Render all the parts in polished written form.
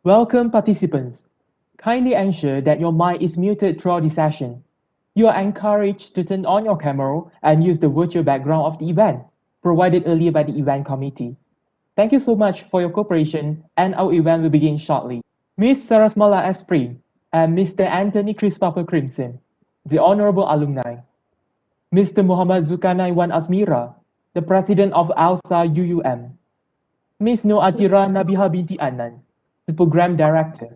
Welcome participants. Kindly ensure that your mic is muted throughout the session. You are encouraged to turn on your camera and use the virtual background of the event, provided earlier by the event committee. Thank you so much for your cooperation and our event will begin shortly. Ms. Sarasmala Esprain and Mr. Anthony Christopher Crimson, the Honorable Alumni. Mr. Muhammad Zulkarnain Wan Asmira, the President of Alsa Uum. Ms. Nur Atira Nabiha binti Anan, the Program Director.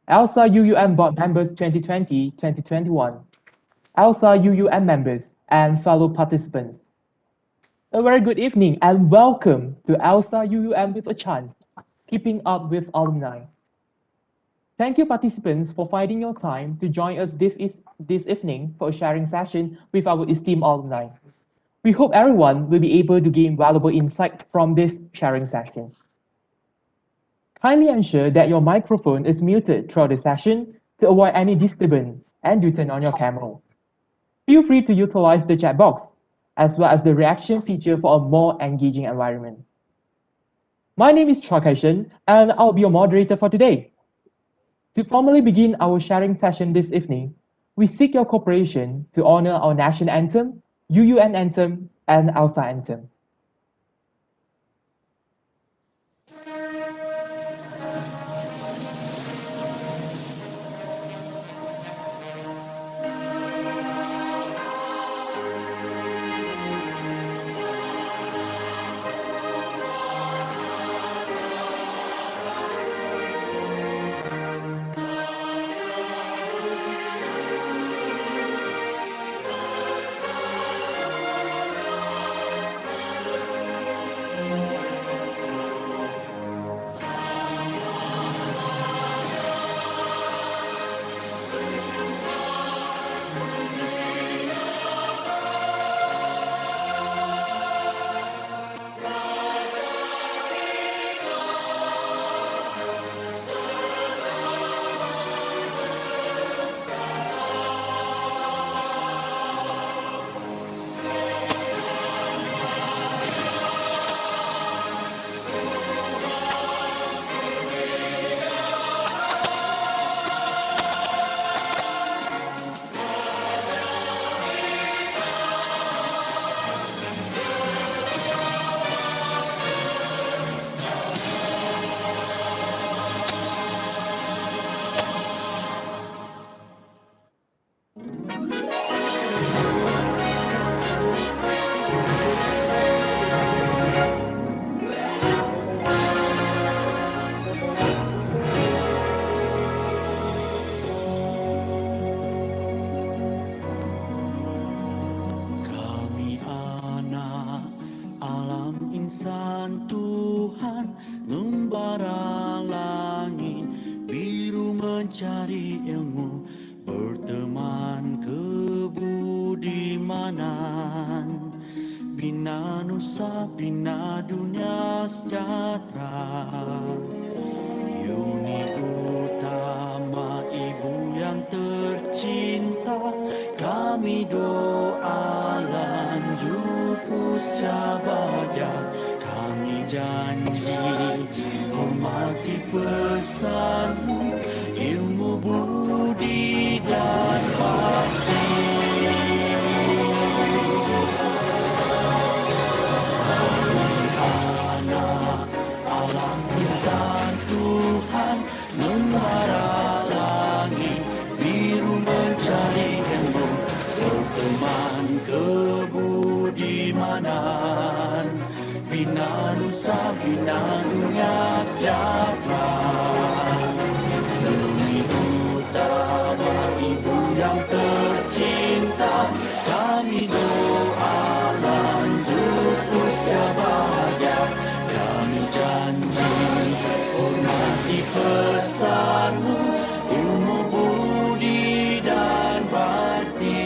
Alsa UUM Board Members 2020-2021, Alsa UUM members and fellow participants. A very good evening and welcome to Alsa UUM with a Chance, Keeping Up with Alumni. Thank you participants for finding your time to join us this evening for a sharing session with our esteemed alumni. We hope everyone will be able to gain valuable insights from this sharing session. Kindly ensure that your microphone is muted throughout the session to avoid any disturbance and do turn on your camera. Feel free to utilize the chat box as well as the reaction feature for a more engaging environment. My name is Chua Kai-shen and I'll be your moderator for today. To formally begin our sharing session this evening, we seek your cooperation to honor our national anthem, UUN anthem, and Alsa anthem. Insan Tuhan membara langit biru mencari ilmu berteman kebudimanan bina nusa bina dunia sejahtera Uni utama ibu yang tercinta kami doa lanjut usia bahagia kami janji hormati pesanmu ilmu budi dan bakti anak alam insan Tuhan membara langit biru mencari ilmu berteman kebudimanan bina nusa bina dunia sejahtera demi utama ibu yang tercinta kami doa lanjut usia bahagia kami janji hormati pesanmu ilmu budi dan bakti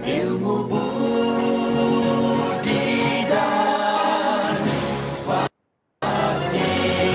ilmu budi dan bakti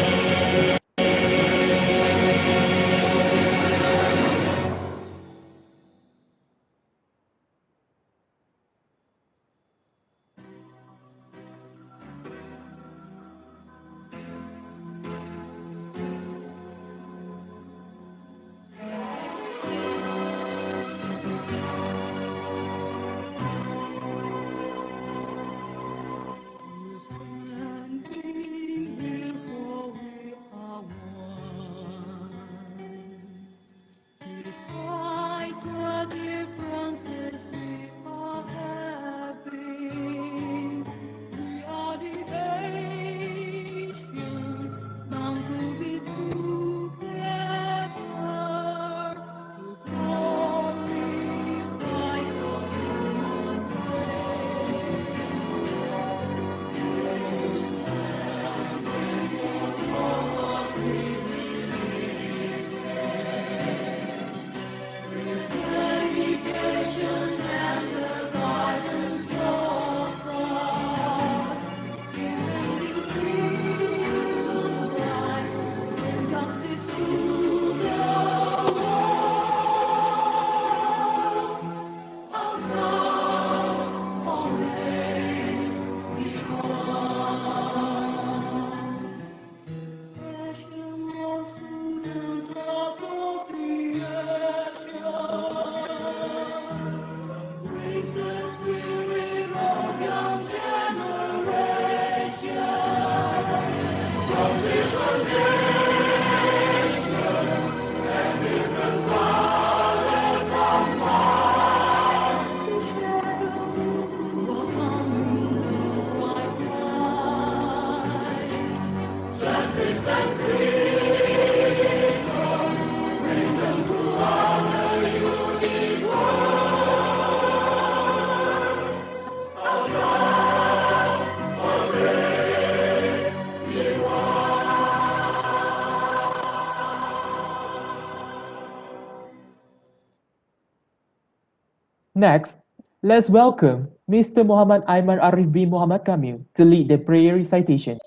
Next, let's welcome Mr. Muhammad Aiman Arif bin Muhammad Kamil to lead the prayer recitation.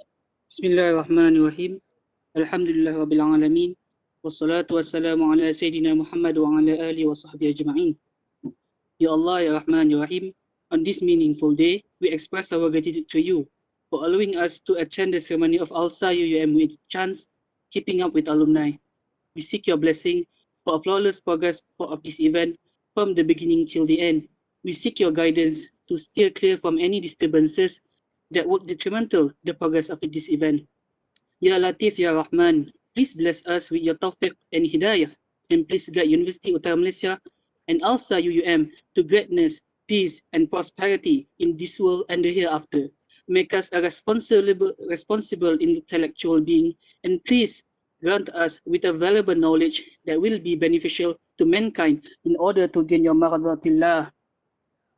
Bismillahirrahmanirrahim. Alhamdulillah Rabbil Alamin. Wassalatu wassalamu ala Sayyidina Muhammad wa ala alihi wa sahbihi ajma'in. Ya Allah, Ya Rahman, Ya Rahim. On this meaningful day, we express our gratitude to you for allowing us to attend the ceremony of Alsa Uum with chance, keeping up with alumni. We seek your blessing for a flawless progress of this event from the beginning till the end. We seek your guidance to steer clear from any disturbances that would detrimental the progress of this event. Ya Latif, Ya Rahman, please bless us with your tawfiq and hidayah, and please guide Universiti Utara Malaysia and Alsa Uum to greatness, peace, and prosperity in this world and the hereafter. Make us a responsible intellectual being, and please grant us with a valuable knowledge that will be beneficial to mankind in order to gain your maradatillah.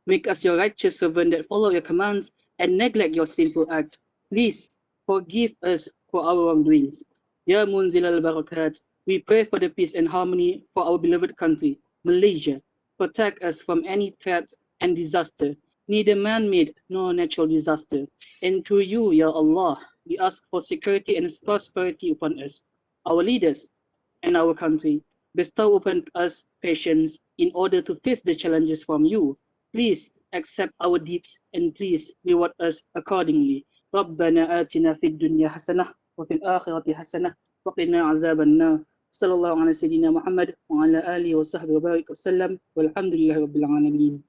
Make us your righteous servant that follow your commands and neglect your sinful act. Please forgive us for our wrongdoings. Ya Munzil al-Barakat, we pray for the peace and harmony for our beloved country, Malaysia. Protect us from any threat and disaster, neither man-made nor natural disaster. And to you, Ya Allah, we ask for security and prosperity upon us, our leaders, and our country. Bestow upon us patience in order to face the challenges from you. Please accept our deeds and please reward us accordingly. ربنا آتنا في الدنيا حسنة وفي الآخرة حسنة وقنا عذاب النار. صلى الله على سيدنا محمد وعلى آله وصحبه وبارك وسلم والحمد لله رب العالمين.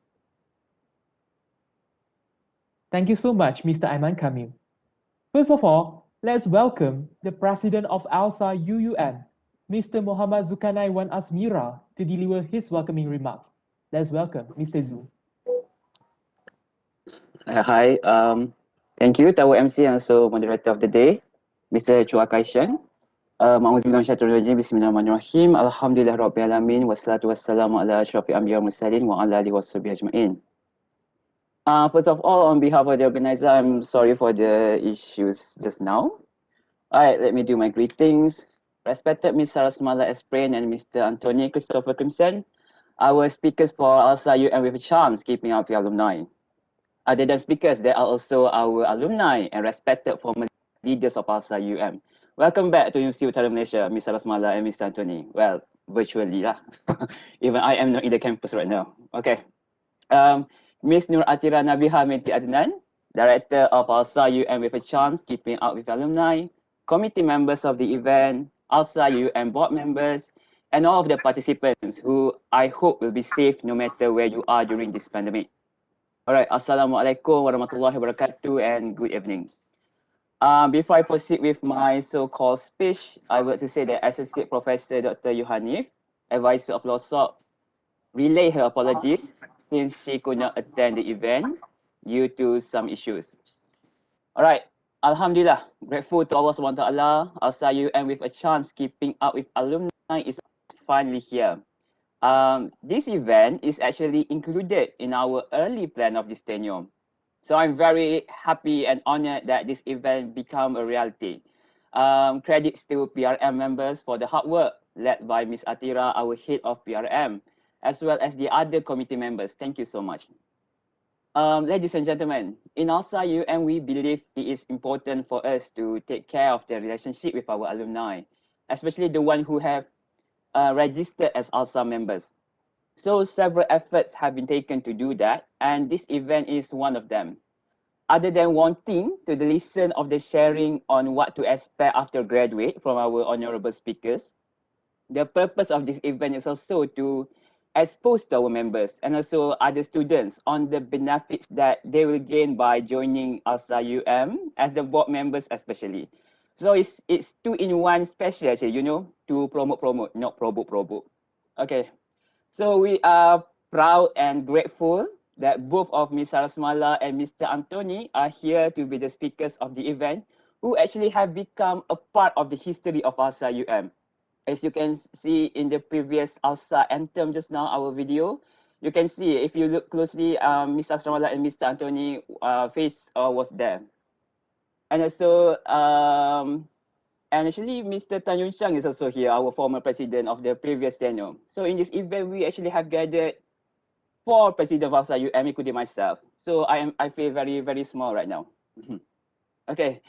Thank you so much, Mr. Aiman Kamil. First of all, let's welcome the President of Alsa Uum, Mr. Muhammad Zulkarnain Wan Asmira, to deliver his welcoming remarks. Let's welcome Mr. Zul. Hi, thank you to our MC and also moderator of the day, Mr. Chua Kaishan. Bismillahirrahmanirrahim. Alhamdulillah Rabbil Alamin. Wassalatu wassalamu ala asyrafil anbiya wal mursalin wa ala alihi washabihi ajma'in. First of all, on behalf of the organizer, I'm sorry for the issues just now. Alright, let me do my greetings. Respected Ms. Sarasmala Esprain and Mr. Anthony Christopher Crimson, our speakers for Alsa Uum with a chance, keeping up with alumni. Other than speakers, there are also our alumni and respected former leaders of Alsa Uum. Welcome back to Universiti Utara Malaysia, Ms. Sarasmala and Mr. Anthony. Well, virtually lah. Even I am not in the campus right now. Okay. Ms. Nur Atira Nabiha Meti Adnan, Director of Alsa Uum with a chance, keeping up with alumni, committee members of the event, Alsa Uum board members, and all of the participants who I hope will be safe no matter where you are during this pandemic. Alright, Assalamualaikum warahmatullahi wabarakatuh and good evening. Before I proceed with my so-called speech, I would like to say that Associate Professor Dr. Yohanif, Advisor of LOSOC, relay her apologies since she could not attend the event due to some issues. Alright, Alhamdulillah, grateful to Allah SWT, Alsa Uum with a chance keeping up with alumni is finally here. This event is actually included in our early plan of this tenure. So I'm very happy and honored that this event become a reality. Credits to PRM members for the hard work led by Ms. Atira, our head of PRM, as well as the other committee members. Thank you so much. Ladies and gentlemen, in Alsa Uum, we believe it is important for us to take care of the relationship with our alumni, especially the one who have registered as Alsa members. So several efforts have been taken to do that, and this event is one of them. Other than wanting to listen of the sharing on what to expect after graduate from our honorable speakers, the purpose of this event is also to expose to our members and also other students on the benefits that they will gain by joining Alsa Uum as the board members especially. So it's two-in-one special actually, you know, to promote, not provoke. Okay, so we are proud and grateful that both of Ms. Sarasmala and Mr. Anthony are here to be the speakers of the event, who actually have become a part of the history of Alsa Uum. As you can see in the previous Alsa anthem just now, our video, you can see if you look closely, Ms. Sarasmala and Mr. Anthony face was there. And also, and actually, Mr. Tan Yun Chang is also here, our former president of the previous tenure. So in this event, we actually have gathered 4 president of Alsa Uum, including myself. So I feel very, very small right now. Okay.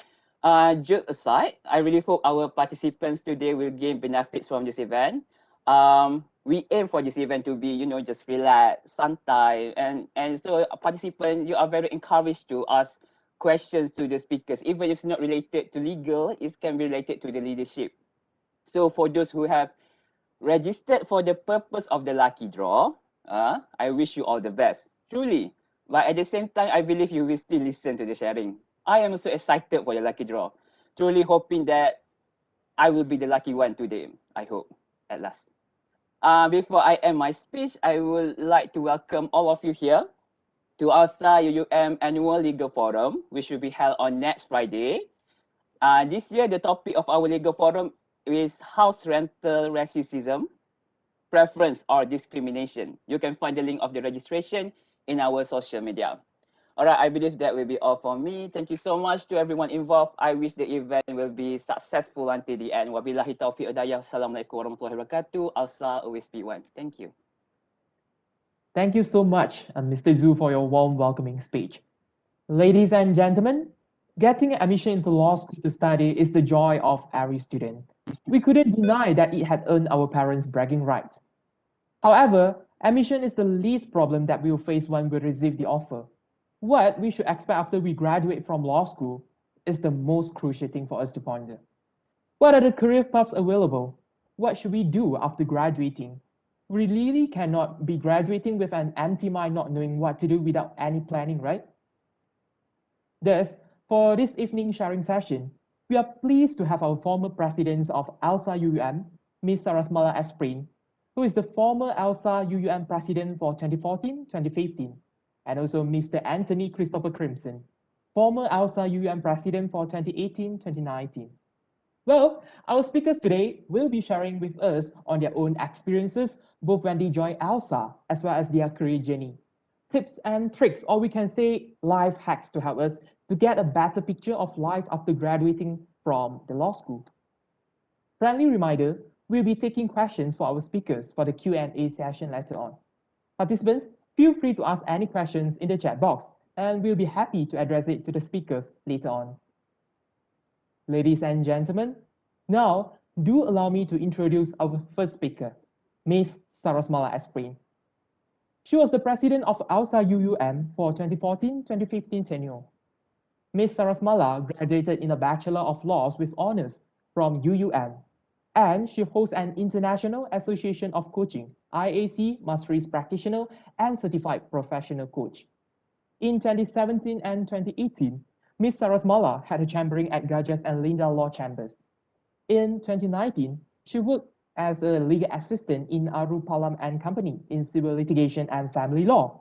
Joke aside, I really hope our participants today will gain benefits from this event. We aim for this event to be, just relax, santai, and so participants, you are very encouraged to ask questions to the speakers, even if it's not related to legal, it can be related to the leadership. So for those who have registered for the purpose of the lucky draw, I wish you all the best, truly. But at the same time, I believe you will still listen to the sharing. I am so excited for the lucky draw, truly hoping that I will be the lucky one today, I hope, at last. Before I end my speech, I would like to welcome all of you here to Alsa UUM Annual Legal Forum, which will be held on next Friday. This year, the topic of our legal forum is house rental racism, preference or discrimination. You can find the link of the registration in our social media. All right, I believe that will be all for me. Thank you so much to everyone involved. I wish the event will be successful until the end. Wabillahi taufiq hidayah. Assalamualaikum warahmatullahi wabarakatuh. Alsa OSP1. Thank you. Thank you so much, Mr. Zhu, for your warm welcoming speech. Ladies and gentlemen, getting admission into law school to study is the joy of every student. We couldn't deny that it had earned our parents bragging rights. However, admission is the least problem that we will face when we receive the offer. What we should expect after we graduate from law school is the most crucial thing for us to ponder. What are the career paths available? What should we do after graduating? We really cannot be graduating with an empty mind, not knowing what to do without any planning, right? Thus, for this evening sharing session, we are pleased to have our former president of Alsa UUM, Ms. Sarasmala Esprain, who is the former Alsa UUM president for 2014-2015, and also Mr. Anthony Christopher Crimson, former Alsa UUM president for 2018-2019. Well, our speakers today will be sharing with us on their own experiences, both when they joined Alsa as well as their career journey. Tips and tricks, or we can say life hacks to help us to get a better picture of life after graduating from the law school. Friendly reminder, we'll be taking questions for our speakers for the Q&A session later on. Participants, feel free to ask any questions in the chat box, and we'll be happy to address it to the speakers later on. Ladies and gentlemen, now do allow me to introduce our first speaker, Ms. Sarasmala Esprain. She was the president of Alsa UUM for 2014-2015 tenure. Ms. Sarasmala graduated in a Bachelor of Laws with honors from UUM, and she holds an International Association of Coaching, IAC Masteries Practitioner and Certified Professional Coach. In 2017 and 2018, Ms. Sarasmala had a chambering at Gajas and Linda Law Chambers. In 2019, she worked as a legal assistant in Aru Palam and Company in civil litigation and family law.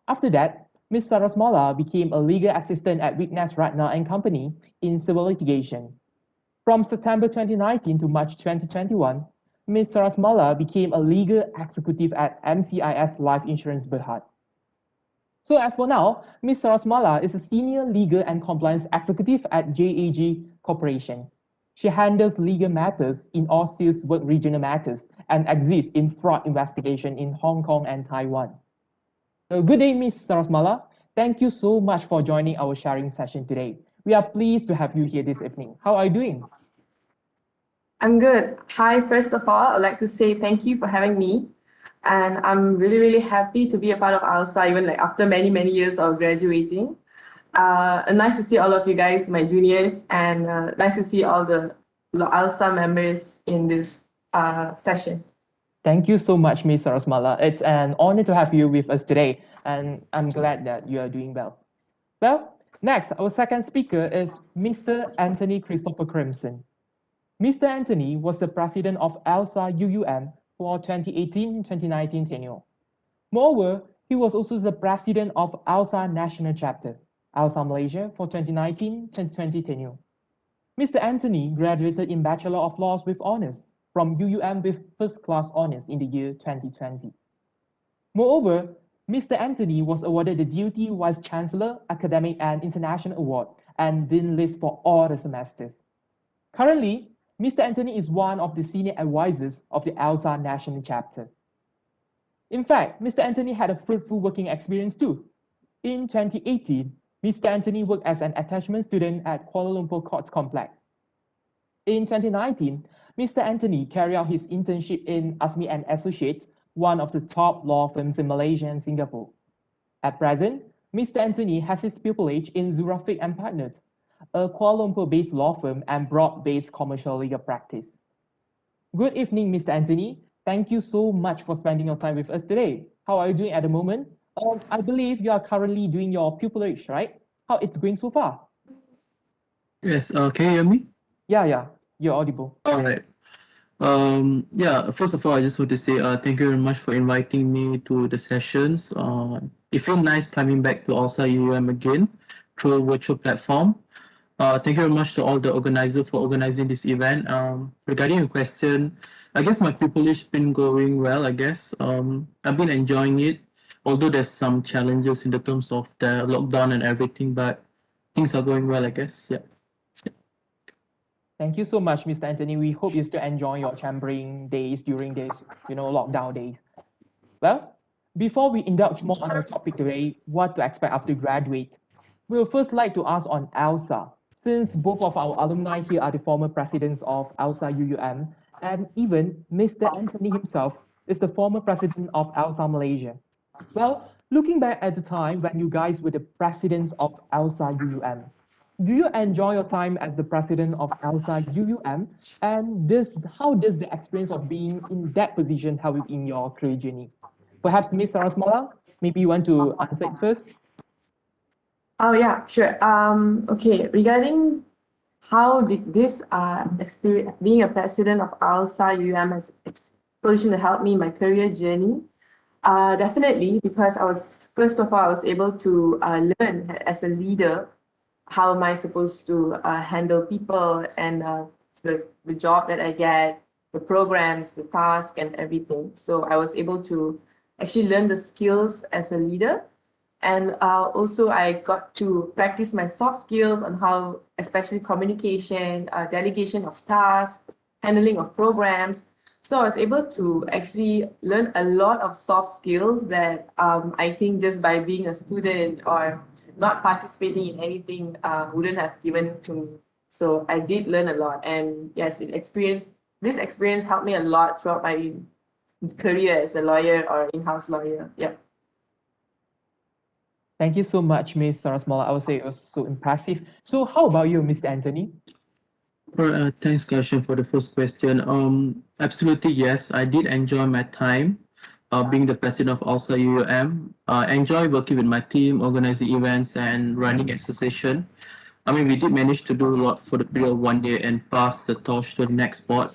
After that, Ms. Sarasmala became a legal assistant at Witness Ratna and Company in civil litigation. From September 2019 to March 2021, Ms. Sarasmala became a legal executive at MCIS Life Insurance Berhad. So as for now, Ms. Sarasmala is a senior legal and compliance executive at JAG Corporation. She handles legal matters in all sales work regional matters and exists in fraud investigation in Hong Kong and Taiwan. So good day, Ms. Sarasmala. Thank you so much for joining our sharing session today. We are pleased to have you here this evening. How are you doing? I'm good. Hi, first of all, I'd like to say thank you for having me. And I'm really, really happy to be a part of Alsa, even like after many, many years of graduating. Nice to see all of you guys, my juniors, and nice to see all the Alsa members in this session. Thank you so much, Ms. Sarasmala. It's an honor to have you with us today, and I'm glad that you are doing well. Well, next, our second speaker is Mr. Anthony Christopher Crimson. Mr. Anthony was the president of Alsa UUM for 2018-2019 tenure. Moreover, he was also the president of Alsa National Chapter, Alsa Malaysia for 2019-2020 tenure. Mr. Anthony graduated in Bachelor of Laws with honors from UUM with first class honors in the year 2020. Moreover, Mr. Anthony was awarded the Duty Vice Chancellor Academic and International Award and Dean List for all the semesters. Currently, Mr. Anthony is one of the senior advisors of the Alsa National Chapter. In fact, Mr. Anthony had a fruitful working experience too. In 2018, Mr. Anthony worked as an attachment student at Kuala Lumpur Courts Complex. In 2019, Mr. Anthony carried out his internship in Asmi and Associates, one of the top law firms in Malaysia and Singapore. At present, Mr. Anthony has his pupillage in Zurafiq and Partners, a Kuala Lumpur-based law firm and broad-based commercial legal practice. Good evening, Mr. Anthony. Thank you so much for spending your time with us today. How are you doing at the moment? I believe you are currently doing your pupillage, right? How it's going so far? Yes, can you hear me? Yeah, you're audible. All right. Yeah, first of all, I just want to say thank you very much for inviting me to the sessions. It feels nice coming back to Alsa Uum again through a virtual platform. Thank you very much to all the organizers for organizing this event. Regarding your question, I guess my pupillage has been going well, I guess. I've been enjoying it, although there's some challenges in the terms of the lockdown and everything, but things are going well, I guess. Yeah. Thank you so much, Mr. Anthony. We hope you still enjoy your chambering days during these, lockdown days. Well, before we indulge more on our topic today, what to expect after graduate, we'll first like to ask on Alsa, since both of our alumni here are the former presidents of Alsa UUM, and even Mr. Anthony himself is the former president of Alsa Malaysia. Well, looking back at the time when you guys were the presidents of Alsa UUM, do you enjoy your time as the president of Alsa UUM? And how does the experience of being in that position help you in your career journey? Perhaps Ms. Sarasmala, maybe you want to answer it first? Oh yeah, sure. Okay, regarding how did this experience, being a president of Alsa UUM has position to help me in my career journey? Definitely, because first of all, I was able to learn as a leader, how am I supposed to handle people and the job that I get, the programs, the task and everything. So I was able to actually learn the skills as a leader. And also I got to practice my soft skills on how, especially communication, delegation of tasks, handling of programs. So I was able to actually learn a lot of soft skills that I think just by being a student or not participating in anything wouldn't have given to me. So I did learn a lot. And yes, this experience helped me a lot throughout my career as a lawyer or in-house lawyer. Yeah. Thank you so much, Ms. Sarasmala. I would say it was so impressive. So how about you, Mr. Anthony? Well, thanks, Kaushan, for the first question. Absolutely, yes. I did enjoy my time being the president of Alsa UUM. I enjoy working with my team, organizing events, and running association. I mean, we did manage to do a lot for the period of 1 day and pass the torch to the next board.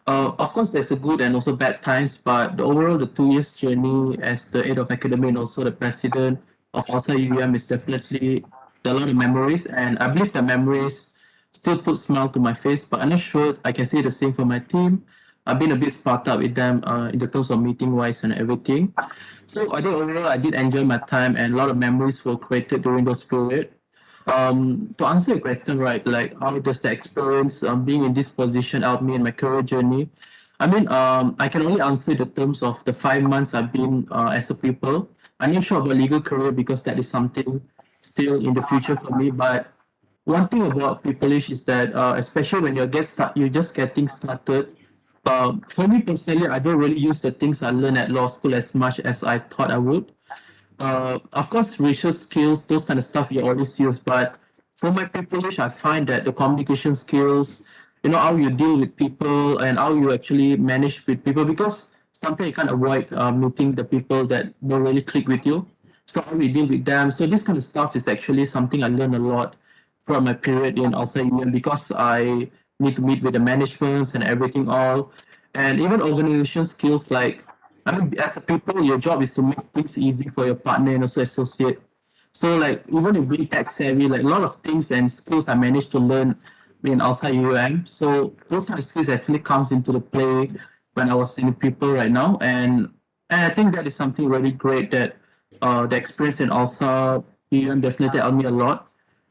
Of course, there's a good and also bad times, but the 2 years journey as the head of academy and also the president of Alsa UUM is definitely a lot of memories, and I believe the memories still put smile to my face, but I'm not sure I can say the same for my team. I've been a bit sparked up with them in the terms of meeting wise and everything. So I think overall I did enjoy my time and a lot of memories were created during those period. To answer your question, right, like how does the experience being in this position help me in my career journey? I mean, I can only answer the terms of the 5 months I've been as a pupil. I'm not sure about legal career because that is something still in the future for me. But one thing about pupillage is that, especially when you're just getting started. For me personally, I don't really use the things I learned at law school as much as I thought I would. Of course, racial skills, those kind of stuff you always use. But for my pupillage, I find that the communication skills, how you deal with people and how you actually manage with people, because sometimes you can't avoid meeting the people that don't really click with you. So how we deal with them. So this kind of stuff is actually something I learned a lot throughout my period in Alsa Uum, because I need to meet with the managements and everything all. And even organization skills, like, I mean, as a people, your job is to make things easy for your partner and also associate. So like, even if being tech savvy, like a lot of things and skills I managed to learn in Alsa UUM. So those kind of skills actually comes into the play when I was in people right now. And I think that is something really great that the experience in Alsa UUM definitely helped me a lot.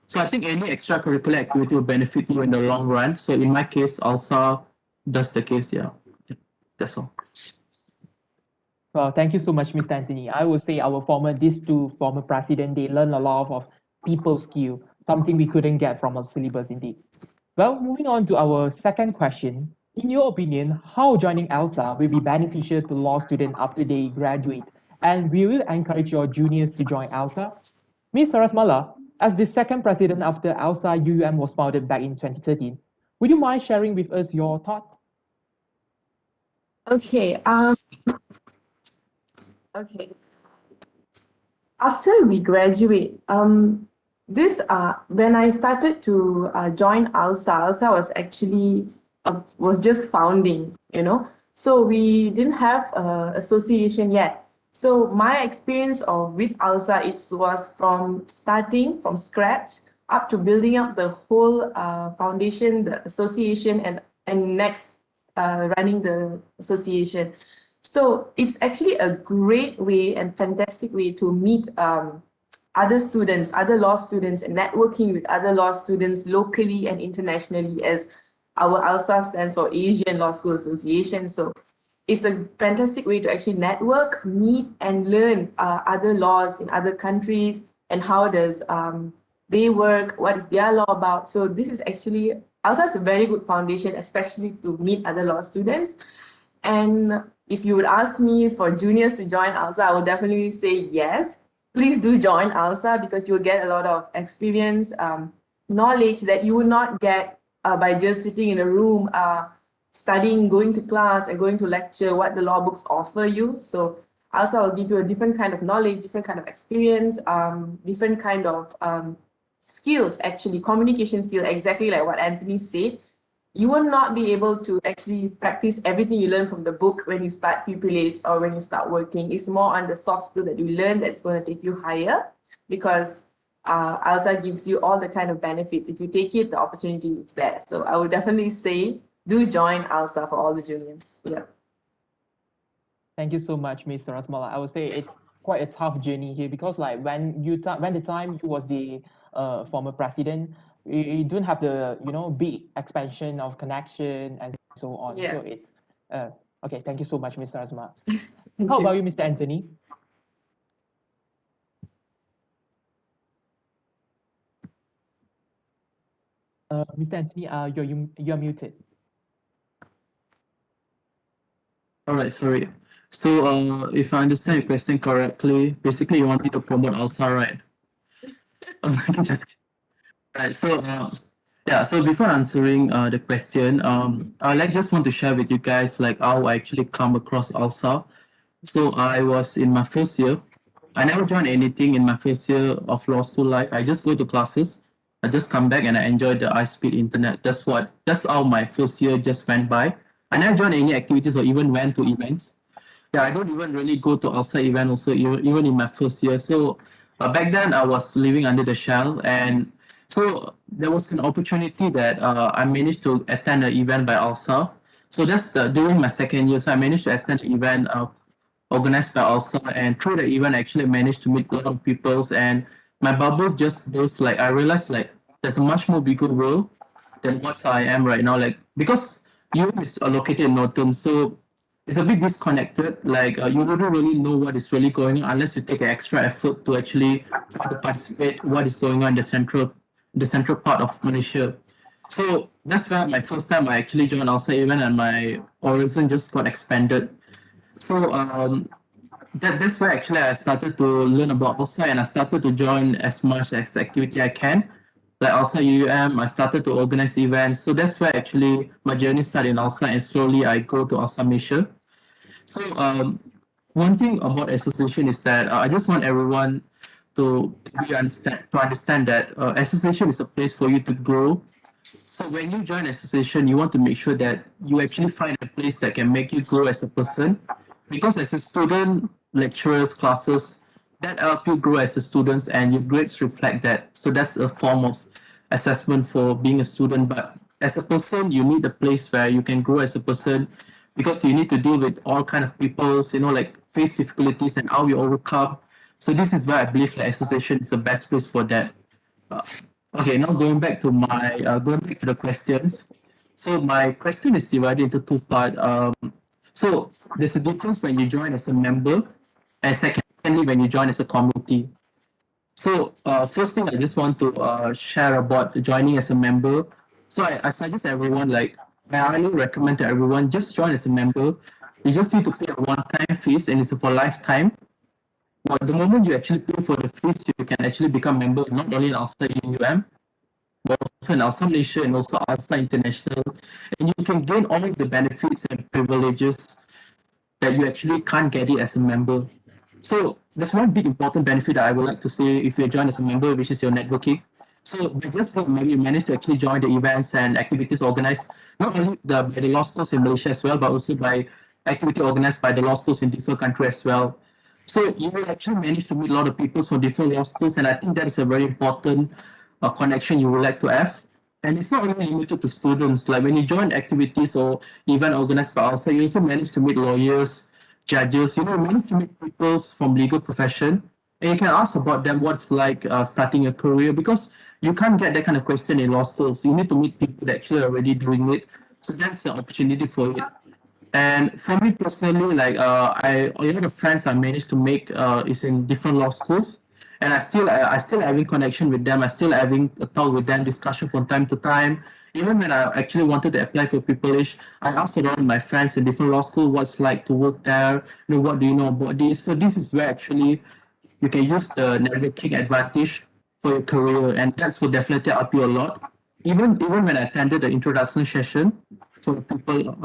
So I think any extracurricular activity will benefit you in the long run. So in my case, Alsa does the case, yeah. That's all. Well, thank you so much, Mr. Anthony. I would say these two former president, they learn a lot of people skill, something we couldn't get from our syllabus indeed. Well, moving on to our second question. In your opinion, how joining ALSA will be beneficial to law students after they graduate? And will you encourage your juniors to join ALSA? Ms. Sarasmala, as the second president after ALSA UUM was founded back in 2013, would you mind sharing with us your thoughts? Okay. Okay. After we graduate, when I started to join ALSA was actually was just founding, you know. So we didn't have association yet. So my experience with ALSA, it was from starting from scratch up to building up the whole foundation, the association, and next running the association. So it's actually a great way and fantastic way to meet other students, other law students, and networking with other law students locally and internationally, as our ALSA stands for Asian Law School Association. So it's a fantastic way to actually network, meet, and learn other laws in other countries and how does they work, what is their law about. So this is actually, ALSA is a very good foundation, especially to meet other law students. And if you would ask me for juniors to join ALSA, I would definitely say yes. Please do join ALSA because you'll get a lot of experience, knowledge that you will not get by just sitting in a room, studying, going to class and going to lecture what the law books offer you. So ALSA will give you a different kind of knowledge, different kind of experience, different kind of skills, actually, communication skill, exactly like what Anthony said. You will not be able to actually practice everything you learn from the book when you start pupillage or when you start working. It's more on the soft skill that you learn that's going to take you higher, because ALSA gives you all the kind of benefits. If you take it, the opportunity is there. So I would definitely say, do join ALSA for all the juniors. Yeah. Thank you so much, Ms. Sarasmala. I would say it's quite a tough journey here because like when the time you was the former president, you don't have the big expansion of connection and so on. Yeah. So it's okay. Thank you so much, Ms. Sarasmala. Thank How you. about you, Mr. Anthony? Mr. Anthony, you're muted. All right, sorry. So, if I understand your question correctly, basically you want me to promote ALSA, right? Just right. Yeah. So before answering the question, I just want to share with you guys like how I actually come across ALSA. So I was in my first year. I never joined anything in my first year of law school life. I just go to classes. I just come back and I enjoy the high-speed internet. That's how my first year just went by. I never joined any activities or even went to events. Yeah, I don't even really go to outside event also, even in my first year. So back then I was living under the shell, and so there was an opportunity that I managed to attend an event by ALSA. So that's during my second year. So I managed to attend an event organized by ALSA, and through the event I actually managed to meet a lot of people, and my bubble just burst. Like I realized like there's a much more bigger world than what I am right now. Like because UM is located in Norton, so it's a bit disconnected. Like you wouldn't really know what is really going on unless you take an extra effort to actually try to participate what is going on in the central part of Malaysia. So that's where my first time I actually joined ALSA event and my horizon just got expanded. So that's where actually I started to learn about ALSA and I started to join as much as activity I can. Like ALSA UUM, I started to organize events. So that's where actually my journey started in ALSA, and slowly I go to ALSA Malaysia. So one thing about association is that I just want everyone to understand that association is a place for you to grow. So when you join association, you want to make sure that you actually find a place that can make you grow as a person. Because as a student, lecturers, classes, that help you grow as a student and your grades reflect that. So that's a form of assessment for being a student. But as a person, you need a place where you can grow as a person because you need to deal with all kind of people, like face difficulties and how you overcome. So this is where I believe like association is the best place for that. Okay, now going back to the questions. So my question is divided into two parts. So there's a difference when you join as a member, and secondly, when you join as a committee. So first thing, I just want to share about joining as a member. So I suggest everyone, like, I highly recommend to everyone, just join as a member. You just need to pay a one-time fees, and it's for lifetime. But the moment you actually pay for the fees, you can actually become member not only in Alsa UUM, but also in Alsa Malaysia and also Alsa International. And you can gain all of the benefits and privileges that you actually can't get it as a member. So there's one big important benefit that I would like to say if you join as a member, which is your networking. So by just maybe you manage to actually join the events and activities organized not only by the law schools in Malaysia as well, but also by activity organized by the law schools in different countries as well. So you will actually manage to meet a lot of people from different law schools, and I think that is a very important connection you would like to have. And it's not only limited to students. Like when you join activities or event organized by Alsa, you also manage to meet lawyers, judges, manage to meet people from legal profession. And you can ask about them what's like starting a career, because you can't get that kind of question in law schools. You need to meet people that actually are already doing it. So that's the opportunity for it. And for me personally, like a lot of friends I managed to make is in different law schools, and I still having connection with them. I still having a talk with them, discussion from time to time. Even when I actually wanted to apply for Peopleish, I asked around my friends in different law school what's like to work there. What do you know about this? So this is where actually you can use the networking advantage for your career, and that's will definitely help you a lot. Even when I attended the introduction session for people,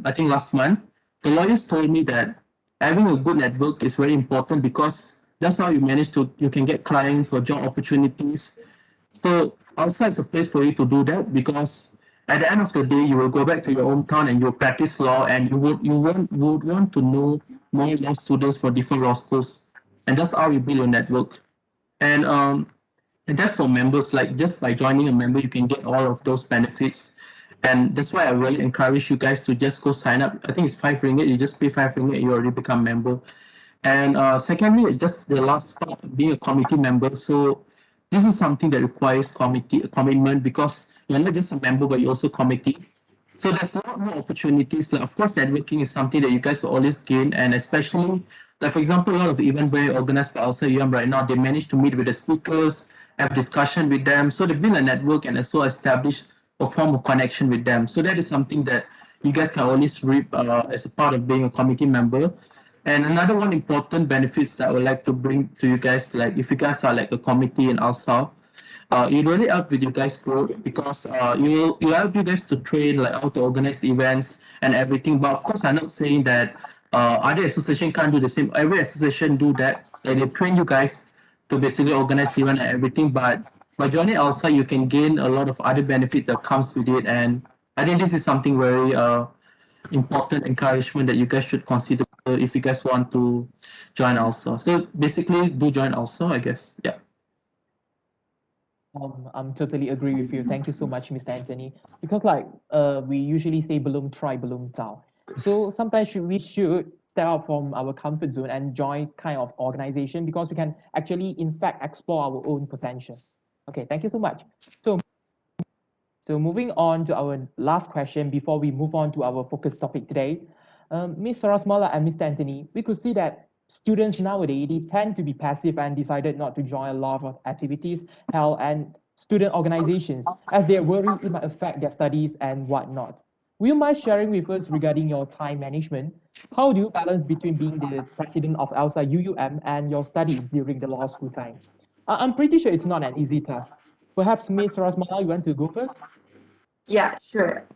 I think last month, the lawyers told me that having a good network is very important, because that's how you can get clients or job opportunities. So outside is a place for you to do that, because at the end of the day, you will go back to your hometown and you'll practice law, and would want to know more law students for different law schools, and that's how you build your network. And that's for members. Like just by joining a member, you can get all of those benefits, and that's why I really encourage you guys to just go sign up. I think it's RM5. You just pay RM5, you already become member. And secondly, it's just the last part, being a committee member. So this is something that requires commitment, because you're not just a member, but you're also committee. So there's a lot more opportunities. Like, of course, networking is something that you guys will always gain, and especially, like for example, a lot of events where organized by Alsa UM right now, they manage to meet with the speakers, have discussion with them. So they build a network and also establish a form of connection with them. So that is something that you guys can always reap as a part of being a committee member. And another one important benefits that I would like to bring to you guys, like if you guys are like a committee in Alsa, it really help with you guys growth, because you help you guys to train like how to organize events and everything. But of course, I'm not saying that other association can't do the same. Every association do that, and they train you guys to basically organize event and everything. But by joining Alsa, you can gain a lot of other benefits that comes with it, and I think this is something very important encouragement that you guys should consider if you guys want to join Alsa. So basically, do join Alsa, I guess. Yeah. I'm totally agree with you. Thank you so much, Mr. Anthony. Because like we usually say belum try, belum tahu. So sometimes we should step out from our comfort zone and join kind of organization, because we can actually in fact explore our own potential. Okay, thank you so much. So moving on to our last question before we move on to our focus topic today. Ms. Sarasmala and Mr. Anthony, we could see that students nowadays, they tend to be passive and decided not to join a lot of activities held and student organizations, as they worry it might affect their studies and whatnot. Will you mind sharing with us regarding your time management? How do you balance between being the president of Alsa UUM and your studies during the law school time? I'm pretty sure it's not an easy task. Perhaps Ms. Sarasmala, you want to go first? Yeah, sure.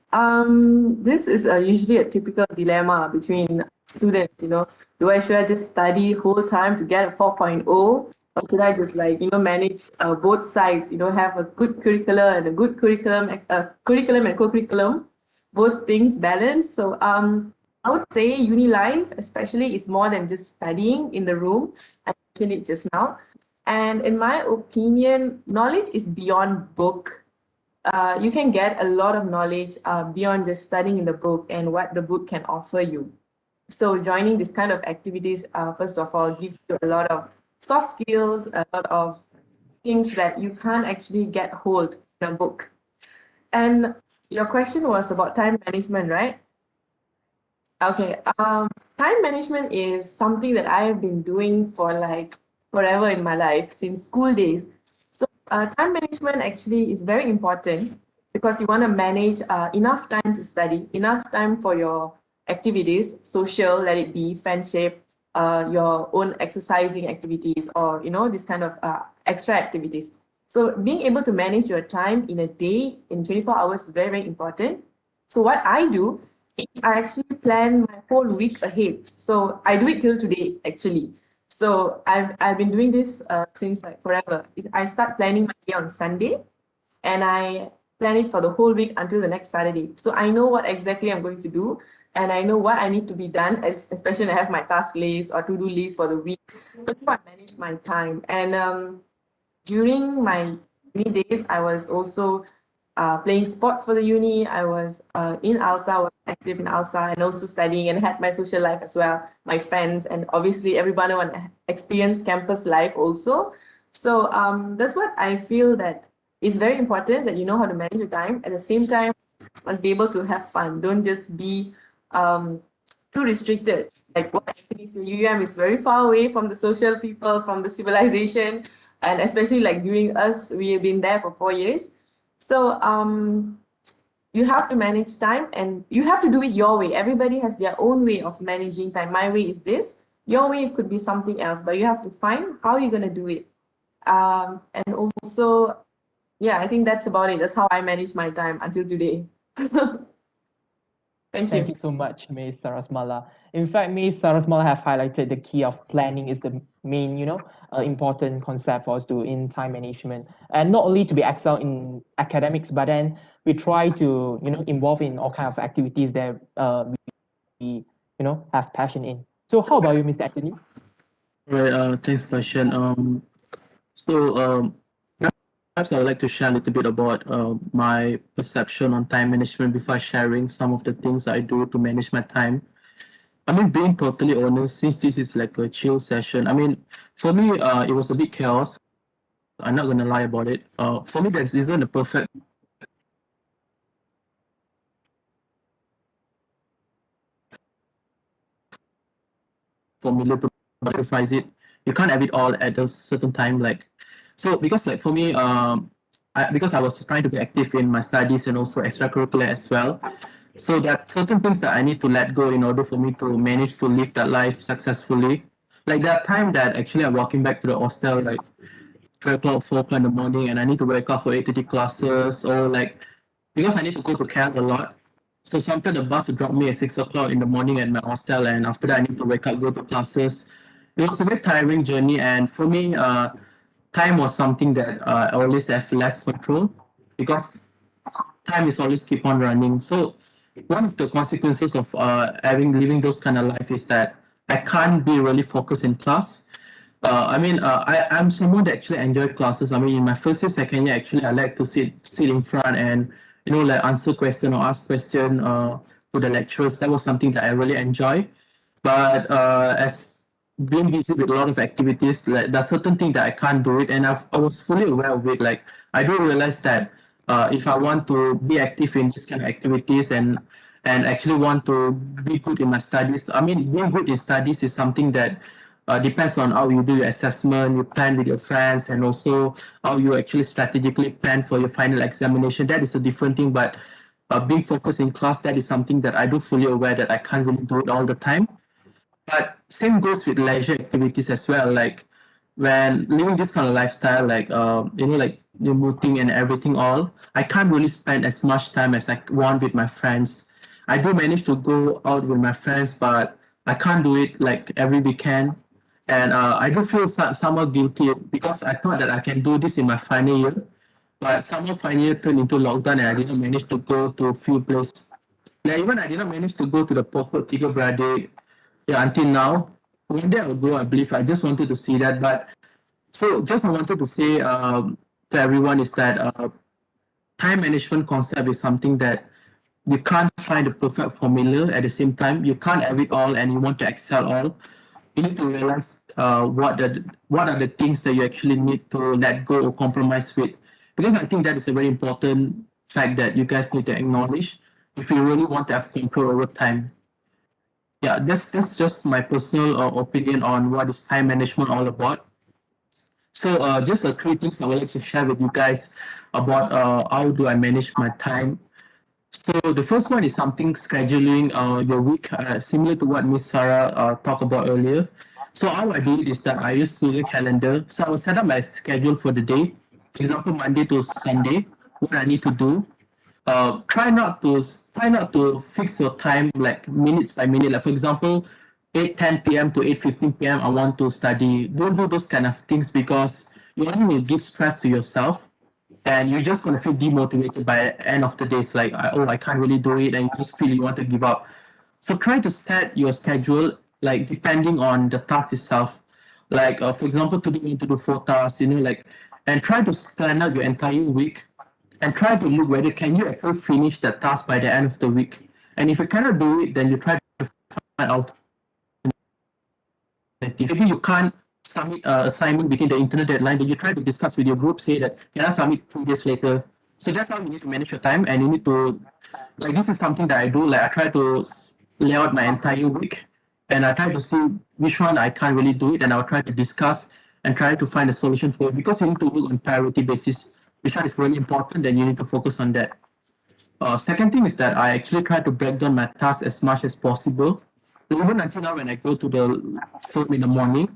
This is usually a typical dilemma between students, should I just study whole time to get a 4.0, or should I just manage both sides, have a good curriculum and a good curriculum and co-curriculum, both things balanced. So I would say uni life especially is more than just studying in the room. I mentioned it just now. And in my opinion, knowledge is beyond book. You can get a lot of knowledge beyond just studying in the book and what the book can offer you. So joining this kind of activities, first of all, gives you a lot of soft skills, a lot of things that you can't actually get hold in a book. And your question was about time management, right? Okay. Time management is something that I have been doing for like forever in my life since school days. So time management actually is very important because you want to manage enough time to study, enough time for your activities, social, let it be friendship, your own exercising activities, or this kind of extra activities. So being able to manage your time in a day in 24 hours is very, very important. So what I do is I actually plan my whole week ahead. So I do it till today, actually. So I've been doing this since like forever. I start planning my day on Sunday, and I plan it for the whole week until the next Saturday. So I know what exactly I'm going to do, and I know what I need to be done, especially when I have my task list or to-do list for the week. That's how I manage my time. And during my uni days, I was also playing sports for the uni. I was in Alsa, was active in Alsa, and also studying, and had my social life as well, my friends, and obviously everyone want to experience campus life also. So that's what I feel that it's very important that you know how to manage your time. At the same time, must be able to have fun. Don't just be too restricted. Like what Anthony said, UM is very far away from the social people, from the civilization, and especially like during us, we have been there for 4 years. So you have to manage time, and you have to do it your way. Everybody has their own way of managing time. My way is this. Your way could be something else, but you have to find how you're gonna do it. And also, yeah, I think that's about it. That's how I manage my time until today. Thank Thank you. you so much, Ms. Sarasmala. In fact, Ms. Sarasmala have highlighted the key of planning is the main, important concept for us to in time management, and not only to be excel in academics, but then we try to, involve in all kind of activities that we, have passion in. So, how about you, Mr. Anthony? Right, thanks, question. Perhaps I would like to share a little bit about my perception on time management before sharing some of the things I do to manage my time. I mean, being totally honest, since this is like a chill session, I mean, for me, it was a bit chaos. I'm not gonna lie about it. For me, there isn't a perfect formula to sacrifice it. You can't have it all at a certain time. Because like for me, because I was trying to be active in my studies and also extracurricular as well. So there are certain things that I need to let go in order for me to manage to live that life successfully. Like there are times that actually I'm walking back to the hostel like 3 o'clock, 4 o'clock in the morning, and I need to wake up for 8:30 classes, or like because I need to go to camp a lot. So sometimes the bus will drop me at 6 o'clock in the morning at my hostel, and after that I need to wake up, go to classes. It was a very tiring journey, and for me, time was something that I always have less control because time is always keep on running. So one of the consequences of having living those kind of life is that I can't be really focused in class. I'm someone that actually enjoy classes. I mean, in my first year, second year, actually, I like to sit in front and like answer question or ask question to the lecturers. That was something that I really enjoy. But as being busy with a lot of activities, like there's certain things that I can't do it, and I was fully aware of it. Like I do realize that if I want to be active in this kind of activities and actually want to be good in my studies, I mean, being good in studies is something that depends on how you do your assessment, you plan with your friends, and also how you actually strategically plan for your final examination. That is a different thing, but being focused in class, that is something that I do fully aware that I can't really do it all the time. But same goes with leisure activities as well. Like when living this kind of lifestyle, like like the mooting and everything all, I can't really spend as much time as I want with my friends. I do manage to go out with my friends, but I can't do it like every weekend. And I do feel somewhat guilty because I thought that I can do this in my final year, but somehow final year turned into lockdown and I didn't manage to go to a few places. Yeah, even I didn't manage to go to the Pokok Tiga Berade, yeah, until now. One day I'll go, I believe. I just wanted to see that. But so just I wanted to say to everyone is that time management concept is something that you can't find the perfect formula at the same time. You can't have it all and you want to excel all. You need to realize what are the things that you actually need to let go or compromise with. Because I think that is a very important fact that you guys need to acknowledge if you really want to have control over time. yeah, that's just my personal opinion on what is time management all about. So just three things I would like to share with you guys about how do I manage my time. So the first one is something scheduling your week, similar to what Miss Sarah talked about earlier. So how I do it is that I use Google Calendar. So I will set up my schedule for the day. For example, Monday to Sunday, what I need to do. Try not to fix your time like minutes by minute. Like for example, 8:10 p.m. to 8:15 p.m. I want to study. Don't do those kind of things because you only will give stress to yourself and you're just gonna feel demotivated by the end of the day. It's like, oh, I can't really do it, and you just feel you want to give up. So try to set your schedule like depending on the task itself. Like for example, today you need to do 4 tasks, like, and try to plan out your entire week and try to look whether can you actually finish that task by the end of the week. And if you cannot do it, then you try to find out. Maybe you can't submit assignment within the internet deadline, then you try to discuss with your group, say that can I submit 2 days later. So that's how you need to manage your time, and you need to, like, this is something that I do. Like I try to lay out my entire week, and I try to see which one I can't really do it, and I'll try to discuss and try to find a solution for it, because you need to look on priority basis. Which one is really important, then you need to focus on that. Second thing is that I actually try to break down my tasks as much as possible. Even until now, when I go to the firm in the morning,